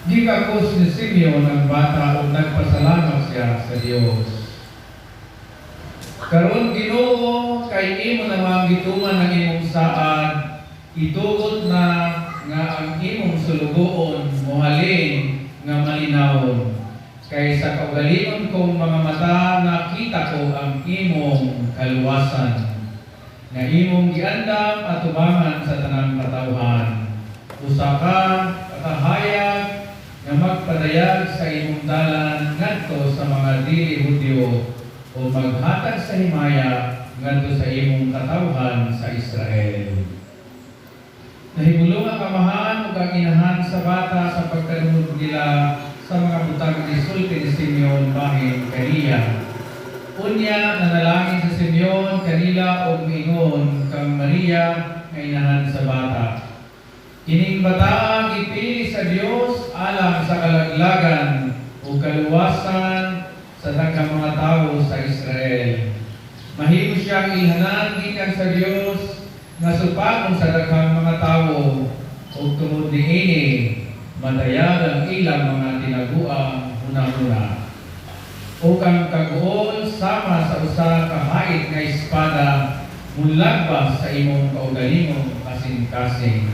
Gikakos ni Simeon ang bata ug nagpasalamat siya sa Dios. Karon Ginoo kay imo namang gituman ang imong saad, itugot na nga ang imong sulugoon mohalin nga malinawon. Kay sa kaugalingon kong mga mata nakita ko ang imong kaluwasan nga imong giandam at tubangan sa tanang katawhan. Usa ka kakahayag nga magpadayag sa imong dalan ngadto sa mga dili Hudyo o maghatag sa himaya ngadto sa imong katawhan sa Israel. Nahibulong ang kamahan ug ang inahan sa bata sa pagkanunod nila sa mga butang ni sulti ni Simeon bahin kaniya. Unya nanalangin sa Simeon kanila og miingon kang Maria nga inahan sa bata. Kining bata gipili sa Dios alang sa kalaglagan o kaluwasan sa daghang mga tawo sa Israel. Mahimo siyang ilhanan gikan sa Dios nga supagon sa daghang mga tawo ug tungod niini madayag ang ilang mga tinaguang una-una. O kang kaguol sama sa usa ka hait nga espada mulagbas sa imong kaugalingong kasing-kasing.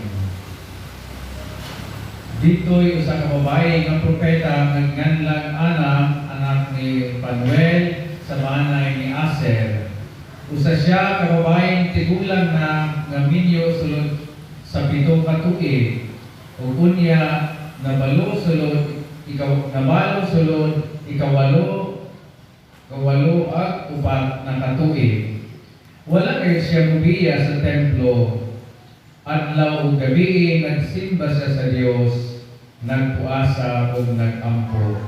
Dito'y usa ka babae nga propeta nga nganlang Ana, anak ni Panuel sa banay ni Aser. Usa siya ka babaeng tigulang na nga minyo sulod sa 7 ka tuig. Ug unya nabalo sulod ikawalo at 4 na katuig. Wala kayo siya mubiya sa templo. Adlaw ug gabi nagsimba siya sa Dios, nagpuasa ug nagampo.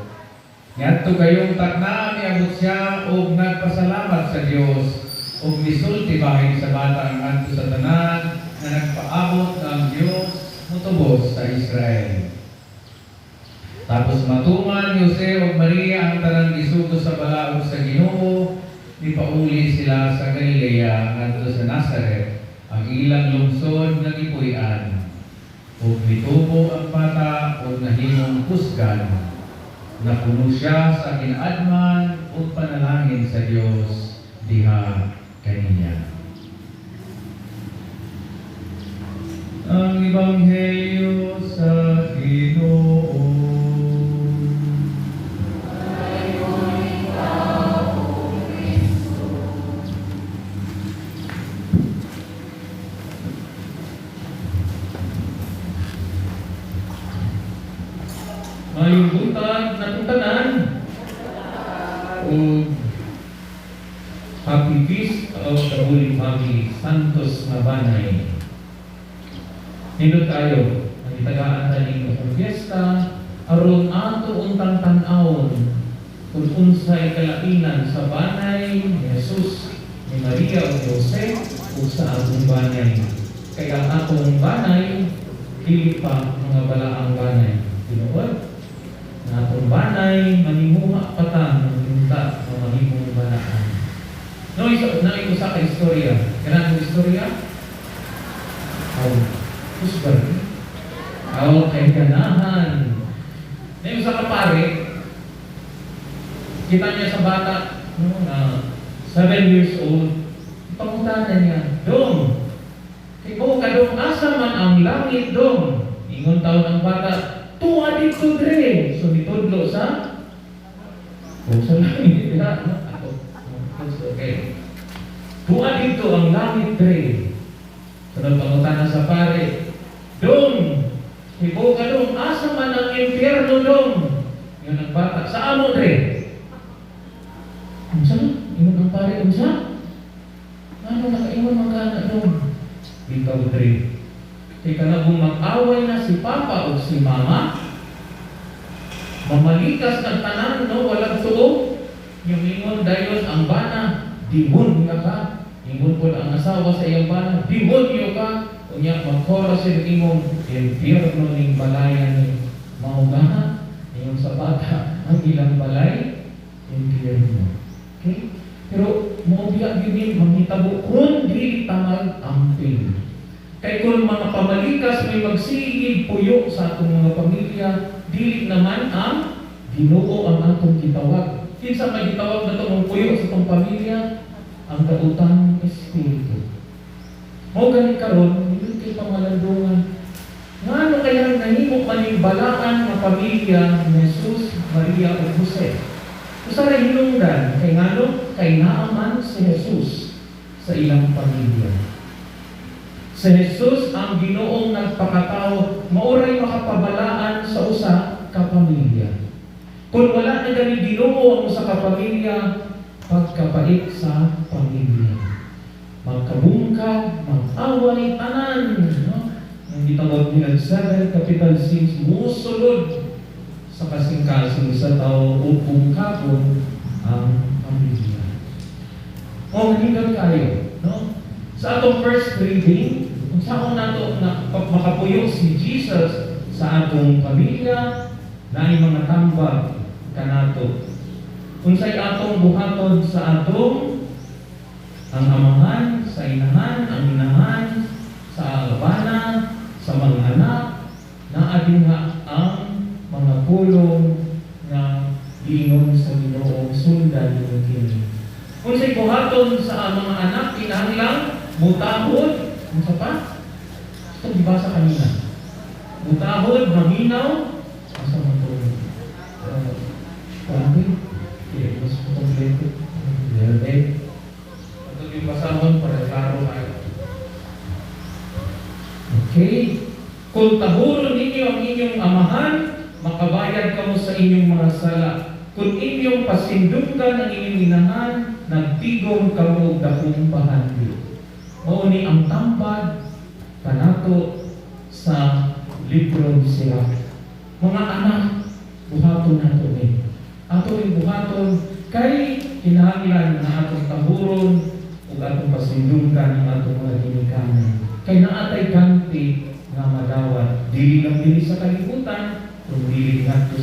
Ngadto kayong taknaan niabot siya ug nagpasalamat sa Dios ug misulti bahin sa bata ngadto sa tanan na nagpaabot nga ang Dios mutubos sa Israel. Tapos matuman ni Jose ug Maria ang tanang gisugo sa balaod sa Ginoo, ipauli sila sa Galilea ngadto sa Nazaret, ang ilang lungsod nga gipuy-an. Ug mitubo ang bata ug nahimong kusgan. Napuno siya sa kinaadman ug panalangin sa Dios diha kaniya. Ang Ebanghelyo sa Ginoo. Mayong buntag na tanan o Happy Feast of the Holy Family, Santos nga Banay. Nindot tayo, ang itagaan taning ng fiesta, aron ato untang tan-awon kung unsay kalainan sa banay ni Jesus, ni Maria o Jose o sa atong banay. Kaya ang atong banay, dili pa mga balaang banay. Tinuod? Na atong banay, manimuha patan ng minta na mahimong banaan. No, isa ka istorya. Ganang istorya? Kusbar. Kay ganahan. Yung isa ka pare, kita niya sa bata, no, na 7 years old, pangutanan niya, Dong, ikaw ka dong, asa man ang langit dong? Ingon taon ng bata, tuwa dito dre. So nitudlo sa langit, no? Okay. Tuwa dito ang langit dre. Sunod pangutanan sa pare, Dong, ikaw ka dong, asa man ang impyerno dong? Yun ang bata, sa amo dre. Unsa? Ingon ang pare, unsa? Ano nakaingon mga anak dong? Ikaw dre. Ika na kung mag-away na si Papa o si Mama, mamalikas ng tanan, no? Walang tuo. Yung ingon dayon ang bana, demonyo ka. Ingon po ang asawa sa iyang bana, demonyo ka. Unya magkora sa imong impyerno ning balayan ni maugahan. Ingon sa bata, ang ilang balay, impyerno. Okay? Pero mo biya gyud manghitabo kun dili tamag amping. Kay kung mga pamalikas may magsigig puyo sa atong mga pamilya, dili naman ang Ginoo ang atong gitawag. Kinsa may gitawag na itong puyo sa atong pamilya? Ang kautang Espiritu. Mo gani karon, hindi kay pamalandungan. Ngano kaya nahimo manimbalaan nga pamilya ni Jesus, Maria ug Jose? Usa ra hinungdan kay ngano kay naaman si Jesus sa ilang pamilya. Si Jesus ang Ginoong nagpakatao, mauray makapabalaan sa usa ka pamilya. Kung wala na gani Ginoo ang usa ka pamilya, pagkabait sa pamilya. Magkabungkag, mag-away, tanan. No? Ang gitawag nila 7 capital sins, musulod sa kasing-kasing sa tao o bungkabon ang pamilya. O, hinigal kayo. No? Sa atong first reading, kung saan nato na makapuyo si Jesus sa atong pamilya, na ay mga tambag kanato. Kung sa'y atong buhaton sa atong ang amahan, sa inahan, ang inahan, sa abana, sa mga anak, na adinha ang mga pulong na giingon sa Ginoo sundan ng kini. Kung sa'y buhaton sa mga anak, kinahanglang mutahod, ano pa? Ito dibasa kanina. Mutahod, maminaw, asa man ito? Grabe. Kaya mas kompleto. Grabe. Ito yung basahon para klaro tayo. Okay. Kung tahuron ninyo ang inyong amahan, makabayad kamo sa inyong mga sala. Kung inyong pasindunggan ang inyong inahan, nagtigom kamo dakong bahandi. Mauni ang tambad kanato sa libro ni Sirach. Mga anak, buhaton nato ni. Ato yung buhaton kay kinahanglan na atong tahuron ug atong pasindunggan ang atong mga ginikanan. Kay naatay ganti nga madawat dili lang dili sa kalibutan kundi ngadto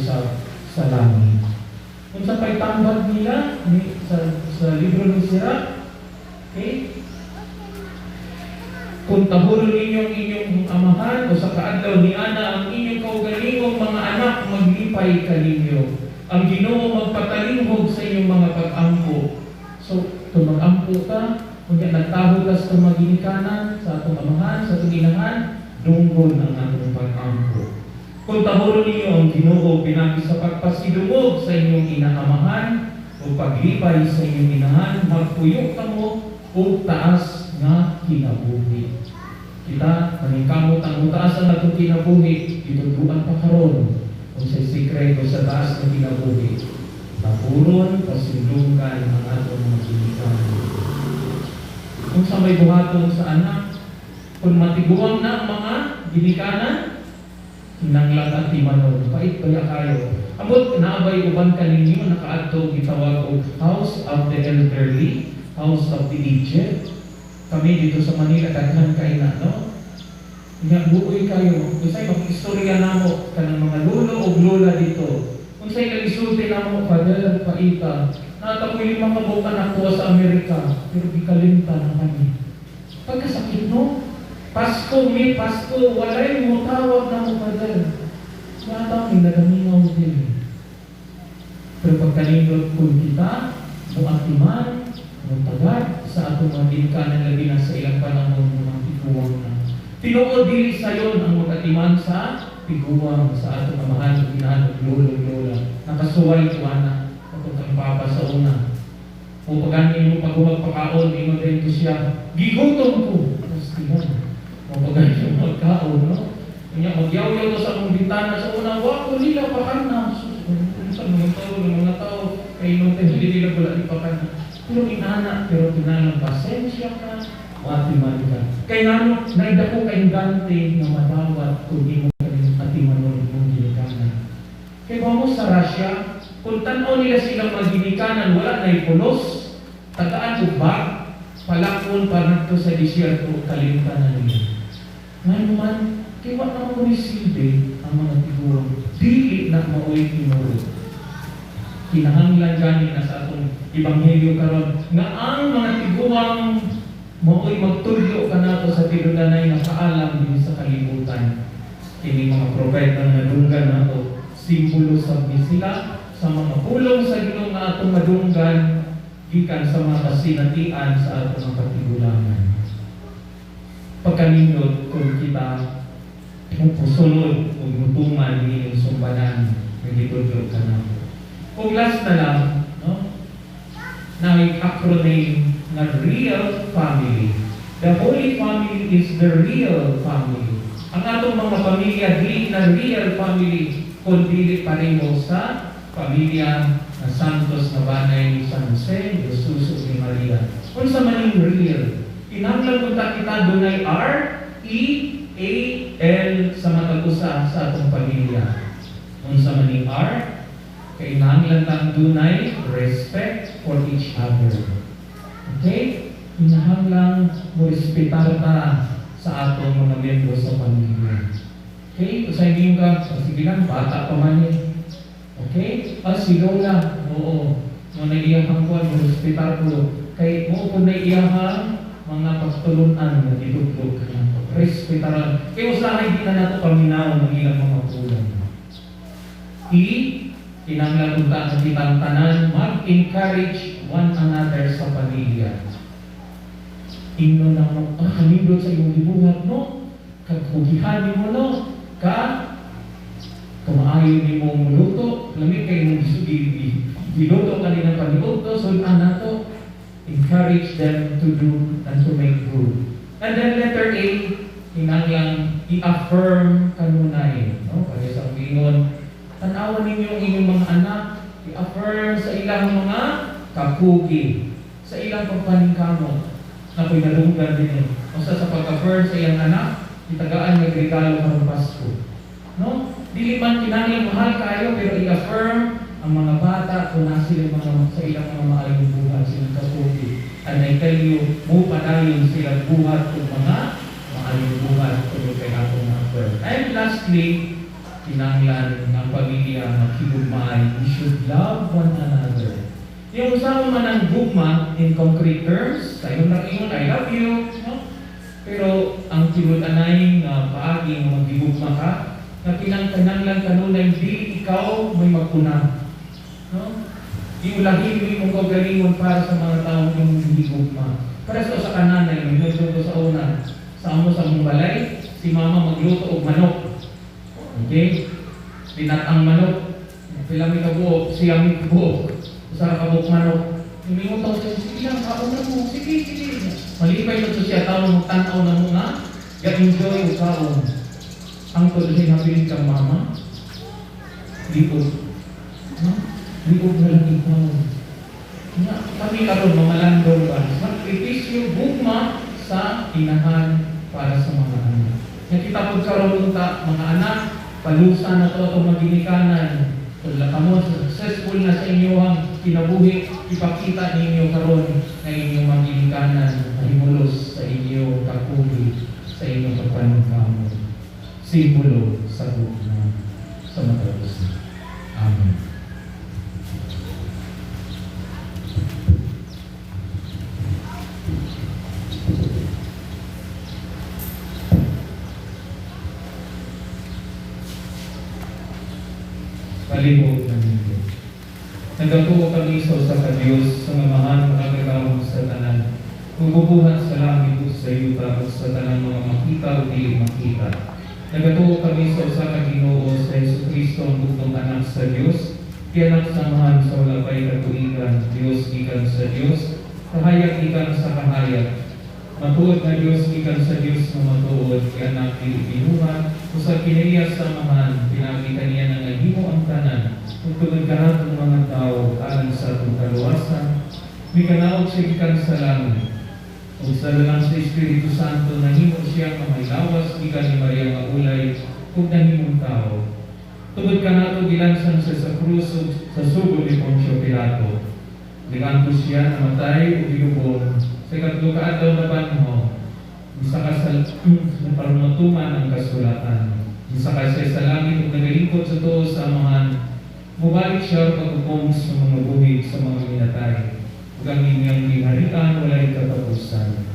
sa langit. Kung sa pagtambag nila sa libro ni Sirach, okay? Kung tahuron ninyo ang inyong amahan o sa kaadlaw ni Ana ang inyong kaugalingong mga anak, maglipay kaninyo. Ang Ginoo magpatalinghog sa inyong mga pag-ampo. So, kung mag-ampo ka, kung nagtaho ka sa maginikanan, sa atong amahan, sa atong inahan, dunggon ang atong pag-ampo. Kung tahuron ninyo ang Ginoo, pinagi sa pagpasidungog sa inyong inaamahan o paglipay sa inyong inahan, magpuyo ka mo o taas nga kinabuhi. Kita, maningkamot ang utaasan na itong kinabuhi, itutuan pa karon kung sa sikreto sa taas ng kinabuhi. Tapuron, pasindungkan ang atong mga ginikanan. Kung sa may buhaton sa anak, kung matiguang na ang mga ginikanan, hinanglan at timanon, pait kaya kayo. Amot, naabay uban kaninyo, nakaadto gitawag og House of the Elderly, House of the Aged. Kami dito sa Manila, daghan kayo na, no? Nga, buoy kayo. Kung sa'y mag-istorya na mo, kanang mga lolo o lola dito. Kung sa'y nag-isulti na mo, Father, paita, Natakoy 5 kabukan ako sa Amerika, pero ikalimta na kami. Pagkasakit no? Pasko, may Pasko, walay mo tawag na mo padal. Yata may nagamingaw din. Pero pagkalindot kung kita, muatiman, mutagad, sa atong mga ginikanan labi na sa ilang panahon ng mga tiguang na. Tinuod dili sa yon ang magatiman sa tiguang sa atong mahal ng ginahan ng lolo-lola. Nakasuway ko na, atong kang papa sa una. O pagani mo paghuwag pakaon, imo din ko siya, gigutom ko. Tapos tiyan, o pagani mo pagkaon, no? Kanya magyaw-yaw to sa mong bintana sa una, wako nila pakana. Sa mga tao, kay nung hindi nila wala di pakana. Pero inana, pero tinanong, pasensya ka, matiman ka. Kaya nga, naidako kayong gante na matawad kung di mo kayong atimanon mong ginikanan. Kaya ba mo sa Russia, kung tanaw nila silang maginikanan, wala na ipulos, tagaan o ba, palakon para ito sa disyerto, kalimtanan nila. Ngayon man, kaya wala na mo resibe ang mga tiguang, dili na mauwi tinuro. Kinahanglan gani na sa atong Ebanghelyo karon nga ang mga tiguang mao'y magtudlo ka nato sa tinudanay na kaalam din sa kalibutan. Kini mga propeta nga dunggan nato, simbolo sa sila sa mga pulong sa Ginoo nga atong madunggan gikan sa mga kasinatian sa atong mga katigulangan. Pagkanindot kung kita kung pusulod kung gutuman ni sumbanan nga gitudlo ka nato. Kung last na lang, no? Na may acronym na real family. The Holy Family is the real family. Ang atong mga pamilya, di na real family, kundi pareho sa pamilya na Santos na Banay ni San Jose, Jesus ni Maria. Kung sa maning real, kinahanglan punta kita dunay R-E-A-L sa matagusa sa atong pamilya. Kung sa maning R, kailangan lang dunay respect for each other. Okay? Kinahanglan mo respetar ta sa atong mga miyembro sa pamilya. Okay? Usay niyo ka, sige lang, bata pa man eh. Okay? Si Lola, oo. Mo naiyahang ko, mo respetar ko. Kay mo kung naiyahang mga pagtulunan na ditutulog ka na. Respetaran. Kaya usahay di na nato paminaw ng ilang mga kulang. Kinanglan unta sa kitang tanan, mag-encourage one another sa pamilya. Ingno na mo, kanindot sa iyong libuhat, no? Kagkugihan mo, no? Kumaayon ni mo muluto, lamig kayo mong giluto ka rin ang paniluto, so na to, encourage them to do and to make good. And then letter A, kinanglan i-affirm kanunay, no? Kaya sa Panginoon, tanawan ninyo ang inyong mga anak, i-affirm sa ilang mga kakugi, sa ilang pagpaningkamot, na ko'y nadunggan din. O sa pag-affirm sa ilang anak, itagaan may regalo ng Pasko. No? Dili man kinanglang mahal kayo, pero i-affirm ang mga bata kung nasa mga sa ilang mga maayong buhat, silang kakugi. And I tell you, mo padayon silang buhat kung mga maayong buhat kung kay atong affirm. And lastly, kinanglan ng pamilya makigugmay, we should love one another. Yung usama man ang gugma in concrete terms, tayo na ingon, I love you, no? Pero ang tinudanay na paagi ng magigugma ka, na kinanglan kanunay di ikaw may magpuna. No? Iulahin mo mong kagalingon para sa mga taong yung magigugma. Para sa kananay, may nagluto sa una, sa amo sa mong balay, si mama magluto og manok. Okay? Binatang manok. Pilami ka buok, siyami ka buok. Usara ka buok manok. Humingon tao siya, sige lang, kaon na mo. Sige. Malipay ito siya, tao magtanaw na mo nga. Enjoy o kaon. Ang tuloy siya nabilin kang mama. Liod. Liod na lang ikaw. Kami karon mamalandong ba? Sakripisyo, bugma sa inahan para sa mga anak. Nakita po karon mga anak, palusa na to itong maginikanan. Kung lakamo, successful na sa inyong kinabuhi, ipakita ninyo karon na inyong maginikanan na himulos sa inyong kakugi, sa inyong pagpanungkamo. Simbolo sa buhay sa matapos. Amen. Malibog ng mundo. Nagatuo kami sa usa ka Dios sa mga mahal makagagawang sa tanan. Kububuhat sa langit ug sa yuta ug sa tanan mga makita ug dili makita. Nagatuo kami sa usa ka Ginoo sa Jesucristo ang bugtong anak sa Dios, tiyanak samahan sa wala pay katuigan, Dios gikan sa Dios, kahayag gikan sa kahayag. Matuod na Dios gikan sa Dios nga matuod, tiyanak dili binuhat, usa kinaiya samahan, pinagi kaniya nga nahimo ang tanan, ug tungod kanato mga tawo alang sa atong kaluwasan, mikanaog siya gikan sa langit. Ug sa dalang sa Espiritu Santo nahimo siya nga may lawas gikan ni Maria nga ulay ug nahimong tao. Tungod kanato gilansan siya sa krus ug sa sugod ni Poncio Pilato. Gikanto siya namatay ug gilubong sa ikatlo ka adlaw nga panahon. Misaka sa parumatuman ang kasulatan. Misaka siya sa langit ug nagalingkod sa tuo sa amahan. Mubalik siya paghukom sa mga buhig sa mga minatay. Ug ang inyong giharian walay katapusan.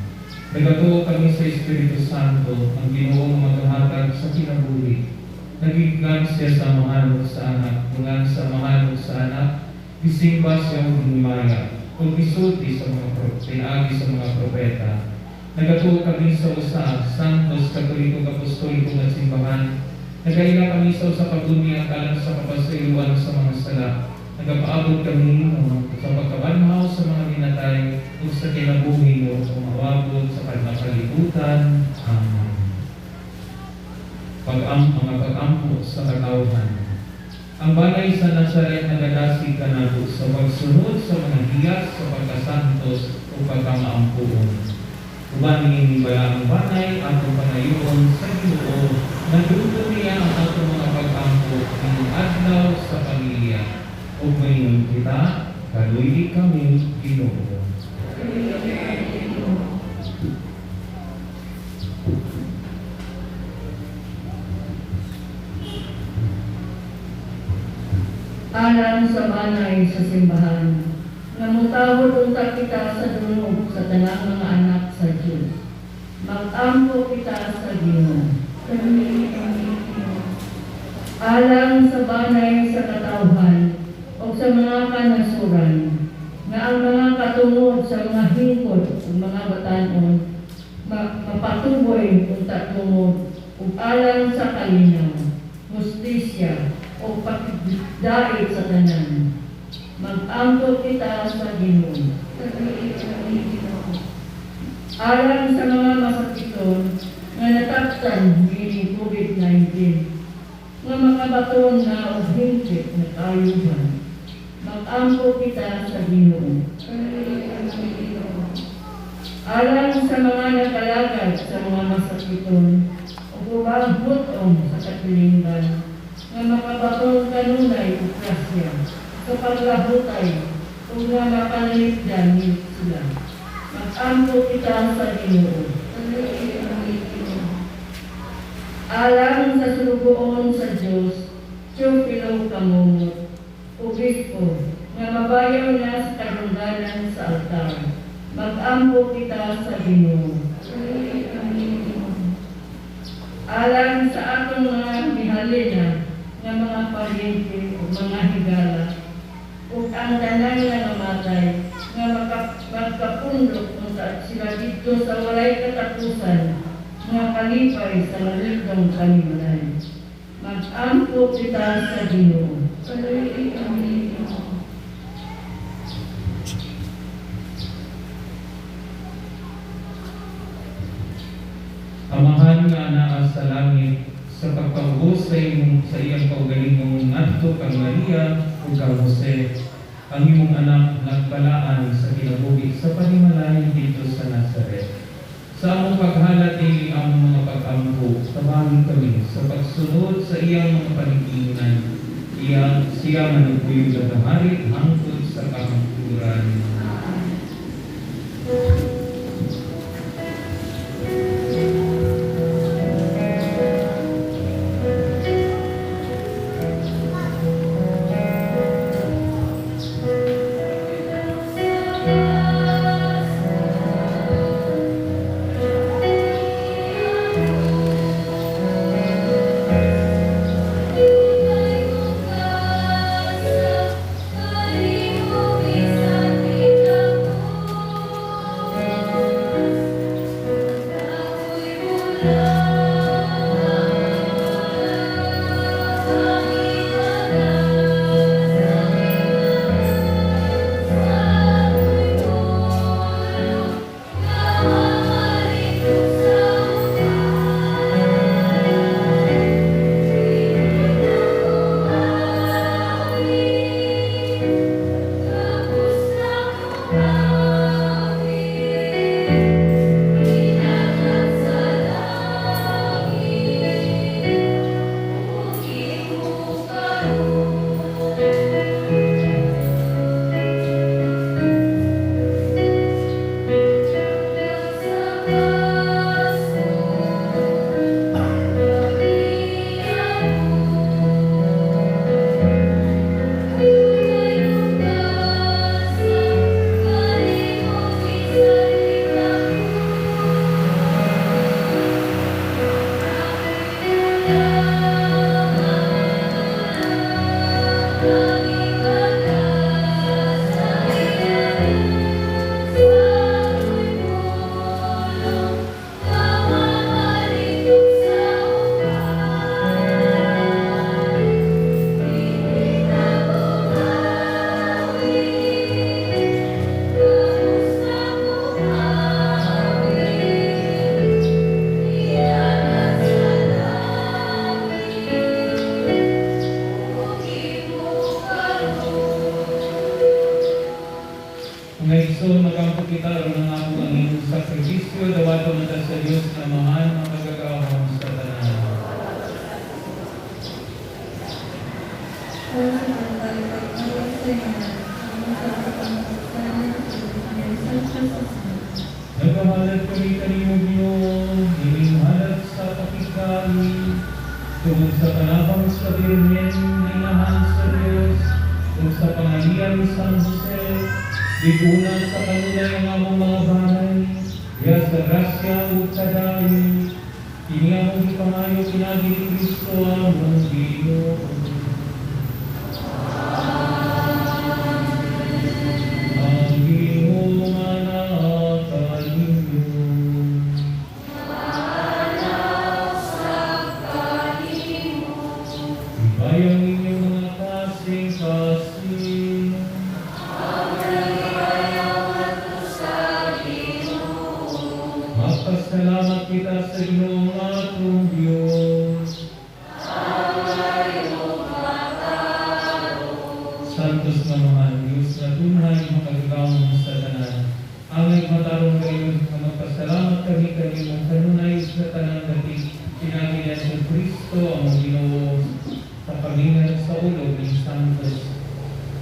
Nagatuo kami sa Espiritu Santo, ang Ginoong maghahatag sa kinabuhi. Nagiglan siya sa mahal sa anak, mungan sa mahal sa anak, gisimba siya ug hinimaya, ug gisulti sa mga pinagi sa mga propeta. Nagatuo kami sa usa, santos, katoliko, apostoliko nga simbahan. Nagaila kami sa usa ka bunyag alang sa kapasayloan sa mga sala. Nagapaabot kami sa pagkabanhaw sa mga dinatay ug sa kinabuhi mo umawabot sa kalmakalibutan. Amen. Mga pag-ampo sa katawhan. Ang balay sa Nazaret nagadasig kanako sa pagsunod sa mga hiyas sa pagkasantos o pagkamaampuon. Uban ni bala ang banay atong panayon sa Ginoo, nagdugo niya ang atong mga pag-ampo ng adlaw sa pamilya. Ug mayon kita, kaluy kami Ginoo. Alang sa banay sa simbahan, namutahod unta kita sa dunog sa tanang mga anak sa Diyos. Mag-ampo kita sa Ginoo. Alang sa banay sa katawhan o sa mga kanasuran, nga ang mga katungod sa mga hingkod o mga batanon, mapatuboy unta tungod, ug alang sa kalinaw, justisya, o pakidait sa tanan. Mag-ampo kita sa Ginoo. Alang sa mga masakiton nga nataksan bining COVID-19, nga makabaton na o hingkit na kayuhan. Mag-ampo kita sa Ginoo. Alang sa mga nakalagad sa mga masakiton o ubang hutong sa katilingban, nga makabaton kanunay o krasya sa paglahutay o nga makalimigdan sila. Mag-ampo kita sa Ginoo. Alang sa sulugoon sa Diyos, Teofilo Kamumot, Obispo, nga mabayaw na sa kadungganan sa altar. Mag-ampo kita sa Ginoo. Alang sa atong mga mihalina, nga mga paryente o mga higala, ug ang tanan nga namatay, nga magkapundok kung sila dito sa walay katapusan, nga kalipay sa maligdong kanimalay. Mag-ampo kita sa Ginoo. Amahan nga naa sa langit, sa pagpabus sa iyang kaugalingong ngadto kang Maria ug kang Jose, ang imong anak nagbalaan sa kinabuhi sa panimalay dito sa Nazaret. Sa among paghalat dili among mga pag-ampo, tabangan kami sa pagsunod sa iyang mga panigilan. Siya manuguyod sa hari hangtod sa kamangkuran. Ngayon, magampo kita aron ang ako ang inyong sakripisyo, dawato mata sa Diyos na mahal, makagagawang sa tanan. Nagkamalat kami kanimo Ginoo, hiling halad sa pakikali, tungod sa panabang sa Birhen, inahan sa Diyos, ug sa pangalian ni San Jose, bigunan sa kanunay ang among mga bahay, ya sa grasya ug kadayon, kini among gipangayo pinagi ni Kristo among Ginoo. Ang Ginoo manakalinyo. Ibayang inyong mga kasing-kasing. Magpasalamat kita sa Ginoong atong Diyos. Santos nga mahal Diyos na tunay makagawang sa tanan. Angay matarong kayo na magpasalamat kami kanimong kanunay sa tanan natin. Pinagilian ng Kristo ang Ginoo sa pamingan sa ulo ng Santos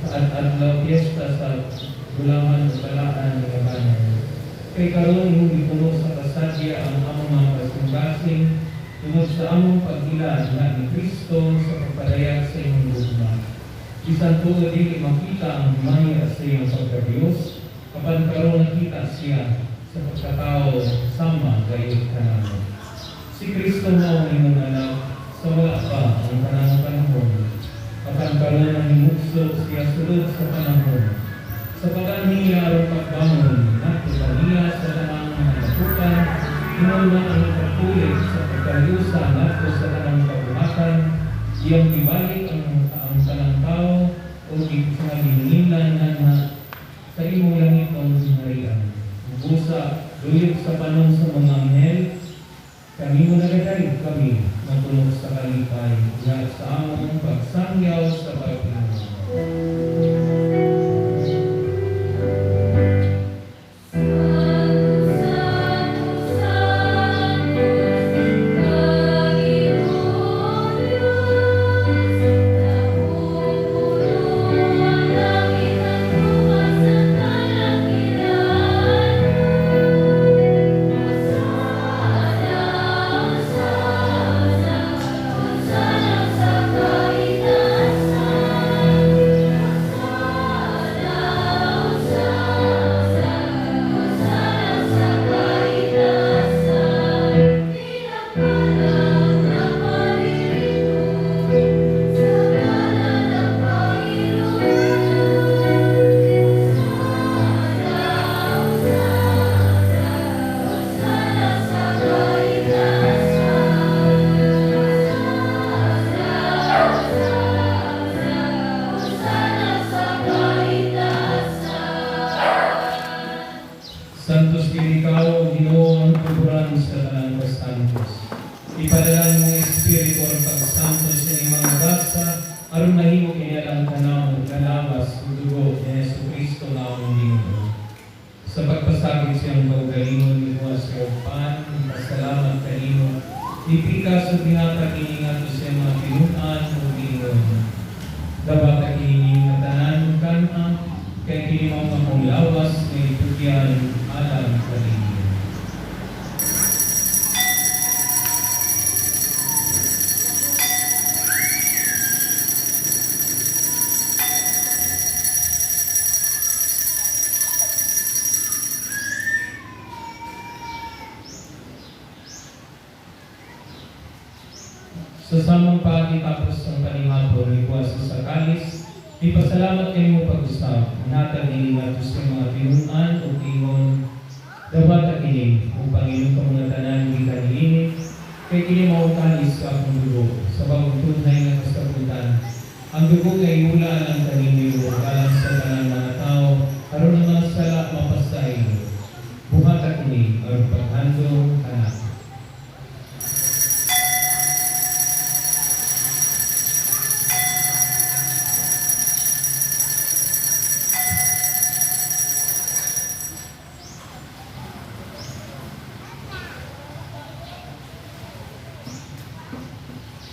at adlaw piyesta sa Bulangan o Talaan ng Gabanan. Kay karon hindi puno sa kasadya ang among mga kasing-kasing tungod sa among pag-ilan nga ni Kristo sa pagpadayag sa inyong lugma. Bisan po dili makita ang himaya sa iyong pagkadiyos, kapan karon nakita siya sa pagkatao sama gayud kanamo. Si Kristo mao ang imong anak sa wala pa ang kanang panahon. Kapan karon ang himugso siya sulod sa panahon. Sa pag-aniya aron pagbangon, natuta niya sa tanang nalaputan, inuna ang pagpulit sa pagkaliusa nato sa tanang kabuhatan, iyang ibalik ang tanang tao o sa hininginan na sa imong langit ng sinarian. Busa, luyog sa panong sa mga anghel, kami mo nagadaig kami matulog sa kalipay, nga sa among pagsangyaw sa pagpinunod. Santos kini ikaw, Ginoo ang tuburan sa tanan ka santos. Ipadala mo Espiritu ang pagsantos sa inyong mga basa, aron mahimo kinalang kanamo kalawas ug dugo ni Jesucristo nga among Ginoo. Sa pagpasakit siyang kaugalingon imo sa upan, pasalamat kanimo. Ipika sa binata kini ngadto sa mga pinunan ug Ginoo. Dapat kini nga tanan kana kay kini mao nga lawas nga itugyan alam kanino. Sa samang pagkatapos ng paningapon ni Buwas sa kalis, ipasalamat kayo mo pag-usap, natag ini nga sa mga pinunan o tingon, dapat kini upang inyong mga tanan di kanilingit, kay kini maukalis sa akong dugo, sa bagong tunay na kasabutan. Ang dugo kay hula ng kanino, alam sa tanang mga tao, aron naman sala mapasay, buhata kini, aron paghandong anak.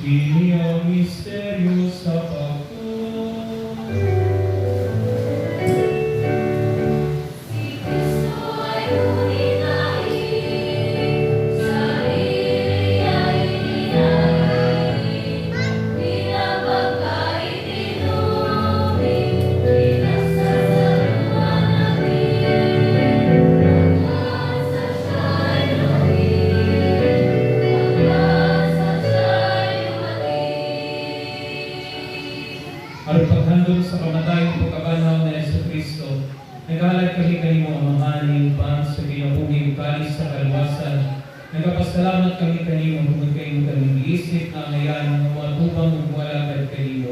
Kini ang misteryo sa pagko. Aron paghandog sa kamatayang pagkabanaw na Yesu Kristo, naghahalad kami kanimo amahaning pan sa ginabuging kalis sa kalwasan. Nagapasalamat kami kanimo tungod kay kaming giisip na ngayon nga matubang ug wala kad kanimo.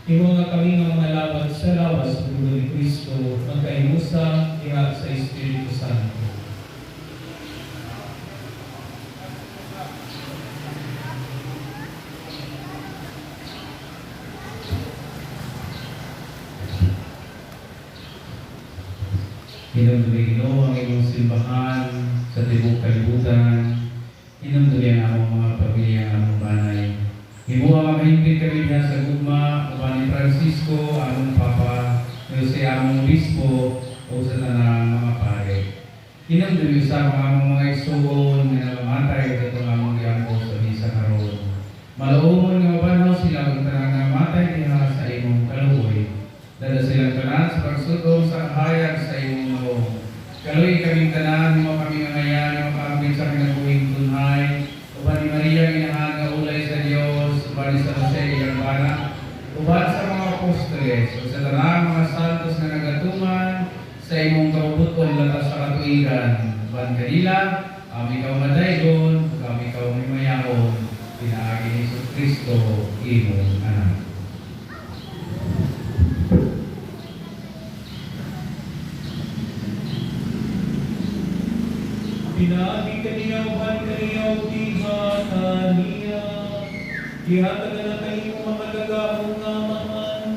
Imo nga kami nga mga lawat sa lawas ug ni Kristo magkaimusa diha sa Espiritu Santo. Inamdulino ang imong simbahan sa tibok kalibutan. Inamdulin ang mga pamilya ng among banay. Imo ang mahigpit kami diha sa gugma, uban ni Francisco, among Papa, Jose among Obispo, o sa tanang mga pare. Inamdulin sa among mga igsoon nga namatay sa itong among giampo sa misa karon. Malaumon nga mabanaw sila kung tanang namatay diha sa imong kaluoy. Dala silang tanan sa pagsudong sa hayag sa imong loob. Kaloy kaming tanan mo kami nga ngayan mo kami sa kinabuhing tunhay. Uban ni Maria ginahan nga ulay sa Dios, uban ni San Jose iyang bana, uban sa mga apostoles, o sa tanang mga santos nga nagatuman sa imong kaubuton latas sa katuigan. Uban kanila, kami kaw madaygon, kami kaw mimayahon, pinaagi ni Jesus Kristo, imong anak. Pinagi kaniya, uban kaniya, diha kaniya. Diha na kayo mga lagahong namahan.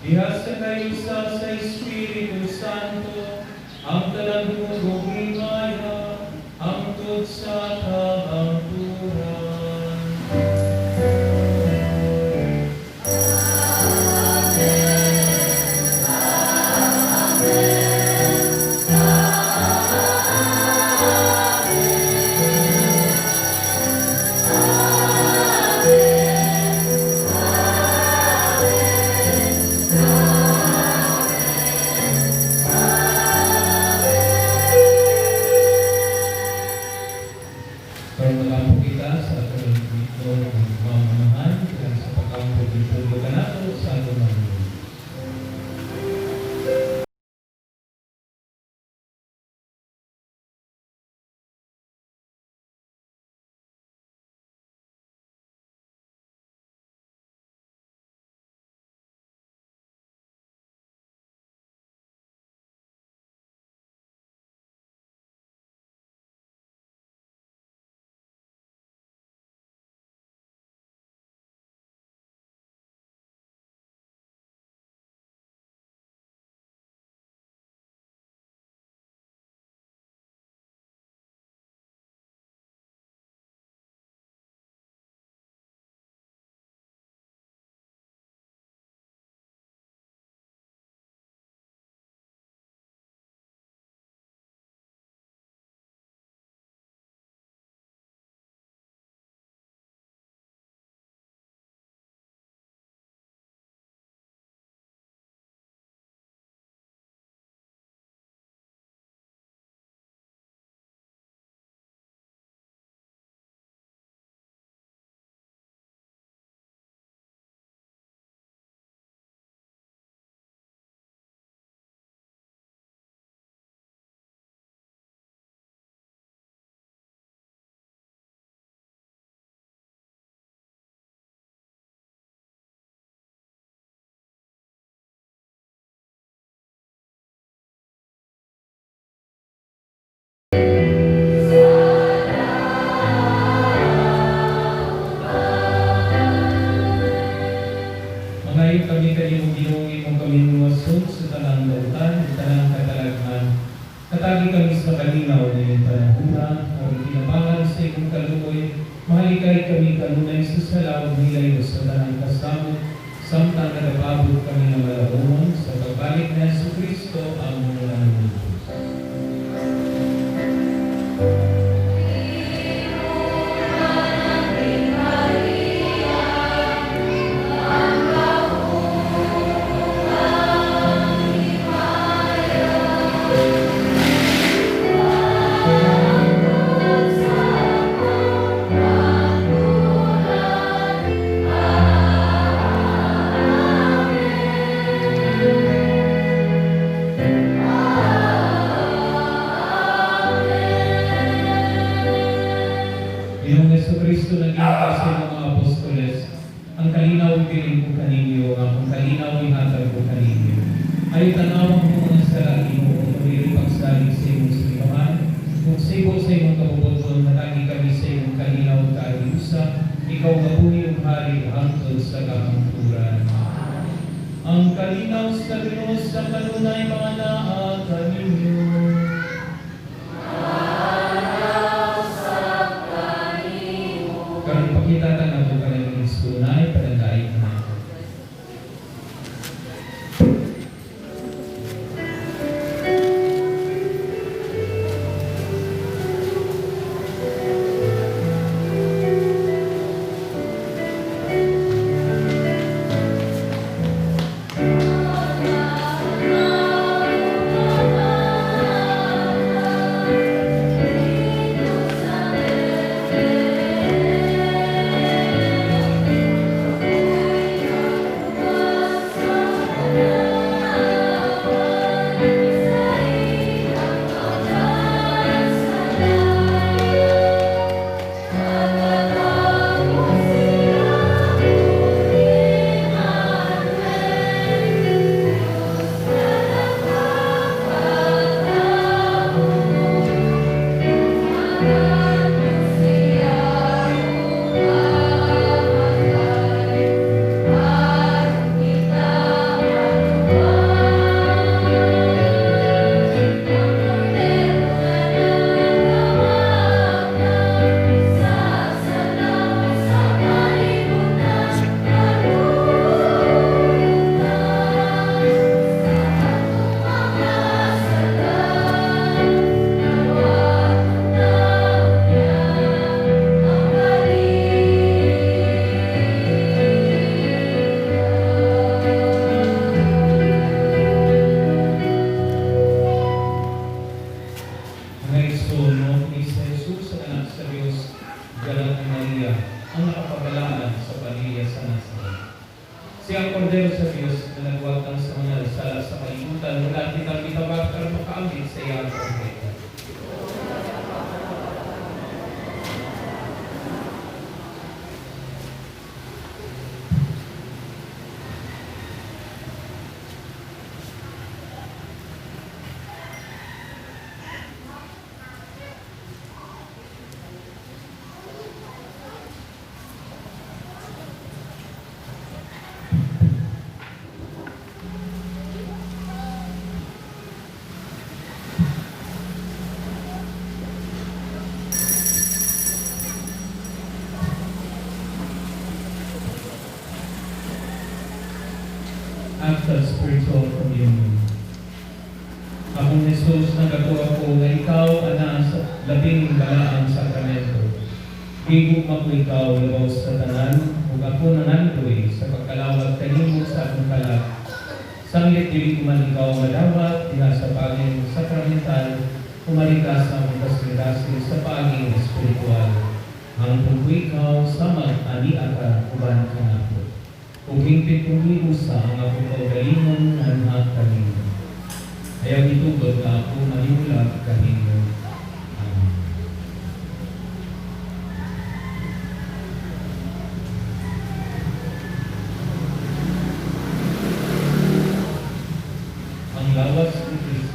Diha sa kayo sa Espiritu Santo. Ang talanong gumimaya, ang tod sa kahangturan. Pagmalapo kita sa ating ito ng mamamahan at sa pagkampog ng pulo ka nato sa ating mga Mangayon kami kanimo Ginoo mo kami nuwasod sa tanang dautan, sa tanang katalagman. Katagi kami sa kalinaw na iyong panahura, o kinabangan sa imong kaluoy, mahali Pagpakilay kami kanunay sa salaw nilay sa tanang kasama, samtang nagababot kami ng malabungan sa pagbalik na Yesu Kristo ang mga Diyos. Iyong Yesu Kristo naging kasi ng mga apostoles, ang kalinaw piling ko kaninyo, ang kalinaw ihatag ko kaninyo. Ay tanawang mo mga salagi mo, kung pamili pagsalig sa iyong silimahan, kung sibo sa iyong kabubuton, matagi kami sa iyong kalinaw kaaliusa, ikaw gabuhi ang hari hangtod sa kamangturan. Ang kalinaw sa Diyos sa kanunay mga naaka ninyo. Karang pakitatan ako ka ng Kristo na ipadagay na. Siyang kordero sa Diyos na nagwatang sa mga sala sa kalimutan, mula kitang itabag para makaamit sa iyang propeta. After spiritual communion. Akong Jesus, nagakuha ko na ikaw ana sa labing balaang sakramento. Higog mo ikaw labaw sa tanan, ug ako nanandoy sa pagkalawat kanimo sa akong kalat. Sanglit dili ko man ikaw madawat diha sa paging sakramental, kumalikas sa akong kasirasi sa paging espiritual. Hangtod ko ikaw samang ani aka uban ka nako. Kung hingpit kong hiusa ang akong kaugalingon na lahat kanino. Ayaw itugod na ako manimulag kanino. Amen. Ang lawas ni Kristo.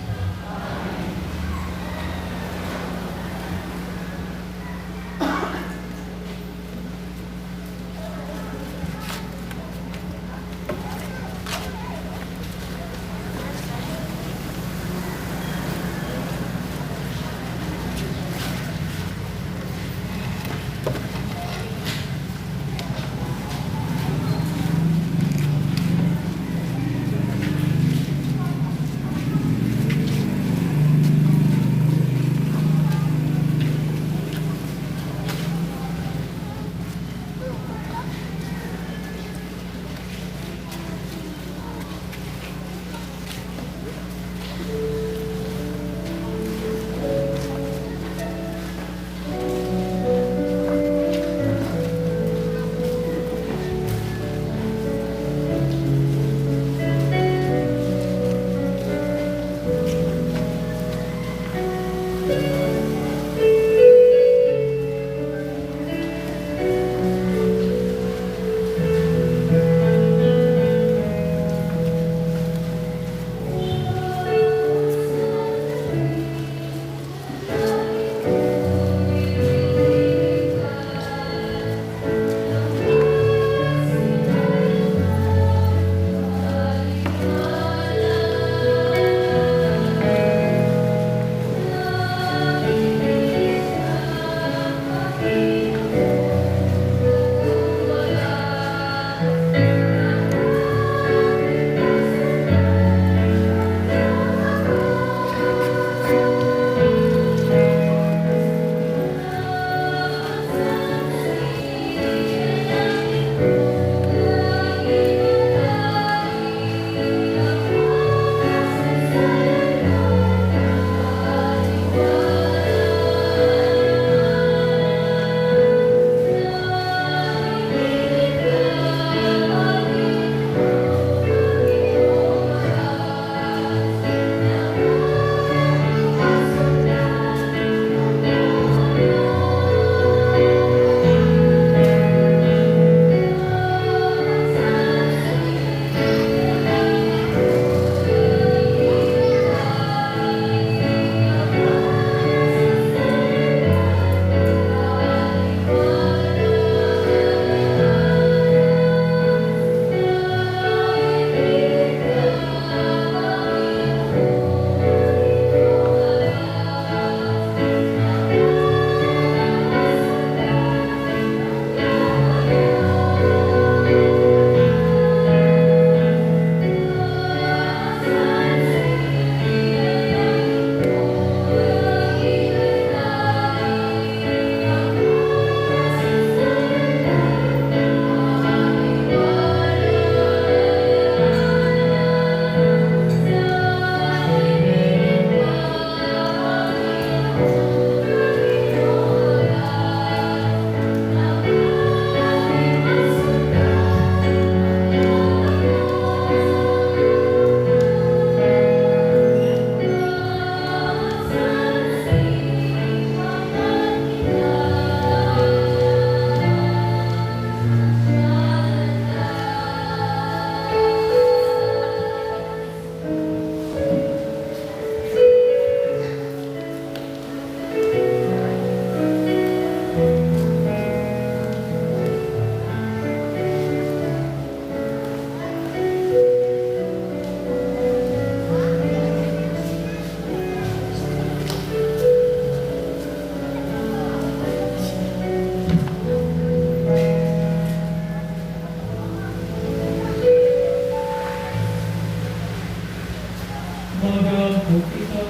Sumagampo kita.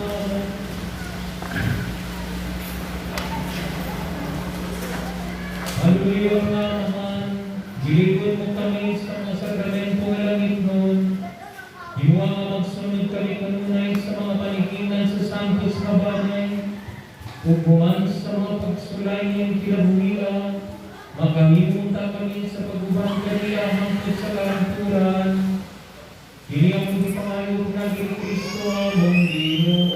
Haleluya nga naman, gilikod mo kami sa mga sakramento ng langit nun. Iwa nga magsunod kami kanunay sa mga panikingan sa santos na banay. Upuman sa mga pagsulay niyang kinabuhila, makamimunta kami sa pag-ubang kaniya hangtod sa kalanturan. Kini ang mga pangayog na Kristo among Ginoo.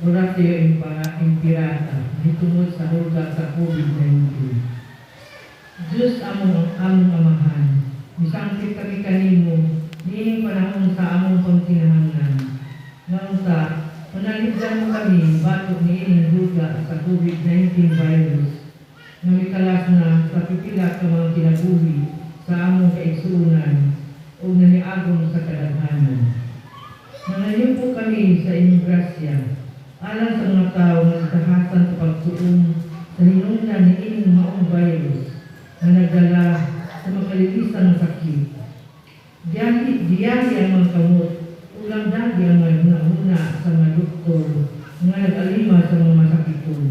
Oratio Impirata, hitungod sa hulga sa COVID-19. Diyos among amahan, misangkit kami kanimo, niing panahon sa among pagkinahanglan. Ngayon sa panalipdan mo kami, batok niing hulga sa COVID-19 virus, na mikalas na sa pipila ka mga kinabuhi sa among kaigsuunan o naniagong sa kadaghanan. Nangayon po kami sa inyong grasya, alang sa mga tao na nagtahasan sa pagtuon sa hinungdan ni ining maong virus na nagdala sa makalilisan ng sakit. Diyahi ang mga kamot, ulang dagi ang mga hunahuna sa mga doktor nga nag-alima sa mga masakiton,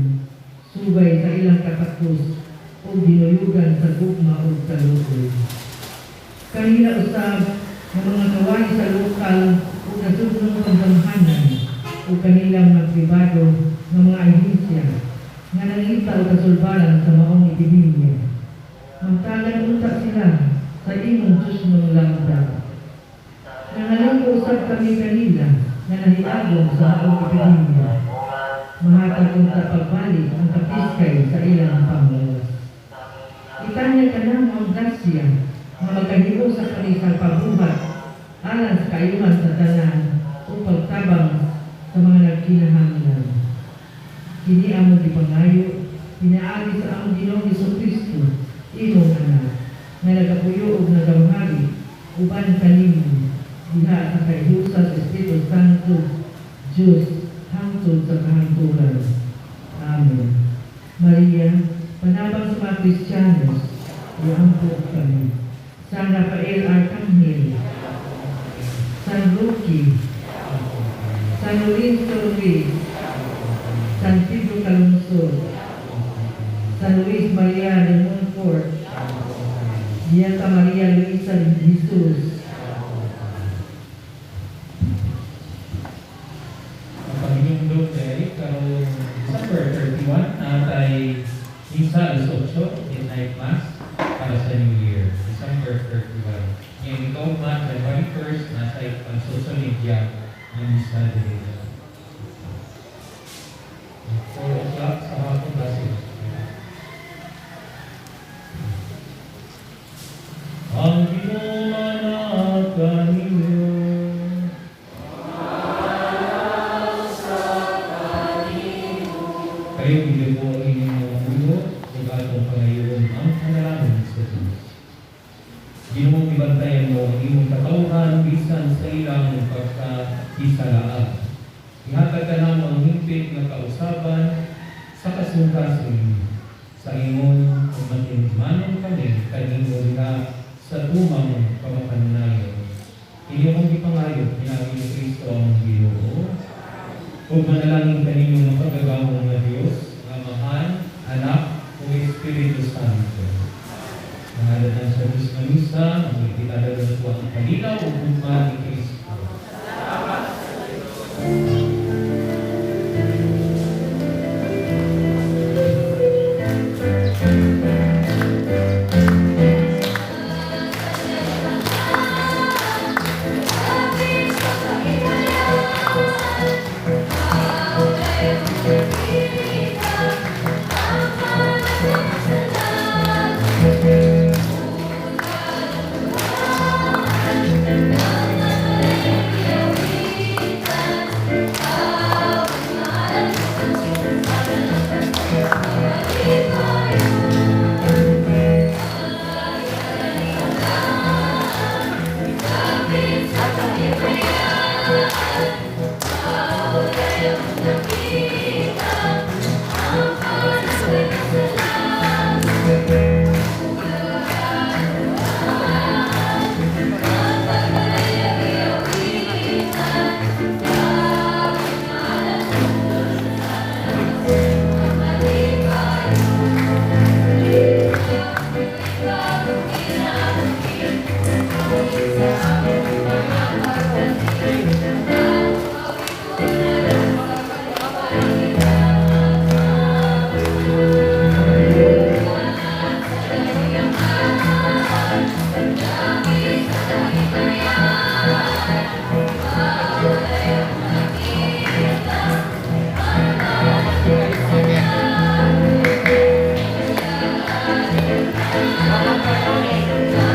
subay sa ilang katakos o dinuyugan sa gugma o sa loob. Kanina usab ng mga kawani sa lokal o nasudnong pagdamhanan o kanilang mga pribado ng mga ahensya nga nangita o kasulbaran sa maong epidemya. Magtagan unta sila sa imong Diyos ng lambda. Nangalang usap kami kanila na nahiagong sa maong epidemya. Mahatag unta pagbalik ang kapiskay sa ilang panglawas. Itanya ka na mga grasya na magkahiro sa kanisang pabuhat alang sa kayuhan sa tanan o pagtabang sa mga nagkinahanglan. Kini among gipangayo, pinaagi sa among Ginoong Jesucristo, imong anak, na nagapuyo ug nagamhari, uban kanimo, diha sa kayusa sa Espiritu Santo, Diyos, hangtod sa kahangturan. Amen. Maria, panabang sa mga Kristiyanos, iampo kami. San Rafael Arcangel, San Roque, San Lorenzo Ruiz, San Pedro Calungsod, San Luis Maria de Montfort, Beata Maria Luisa de Jesus. Ang Panginoong Dr. karong December 31 natay Misa alas 8 in night mass para sa New Year, December 31. Ngayon ikaw man, January 1st, nasa social media ng Misa de 4 o'clock sa hapon kasi. Ang pinamanakan ninyo. Kayo hindi po ang inyong ulo kung atong pangayon ang panalangin sa Diyos. Ginawang ibantayan mo ang iyong katauhan bisan sa ilang pagkaisalaan. Ihatag ka na ang himpit na kausaban sa kasungkasin sa imong kumatinmanon kami kanino na sa tumang pamakanunayon. Iyong ipangayo, pinagin Kristo ang Ginoo. Kung manalangin kanino ng pagagawang na Diyos, Amahan, Anak, o Espiritu Santo. Nangalan sa Diyos na misa, ang itinadala na po ang kanila o gugma ni Kristo. Thank you. Huwag magpatuloy.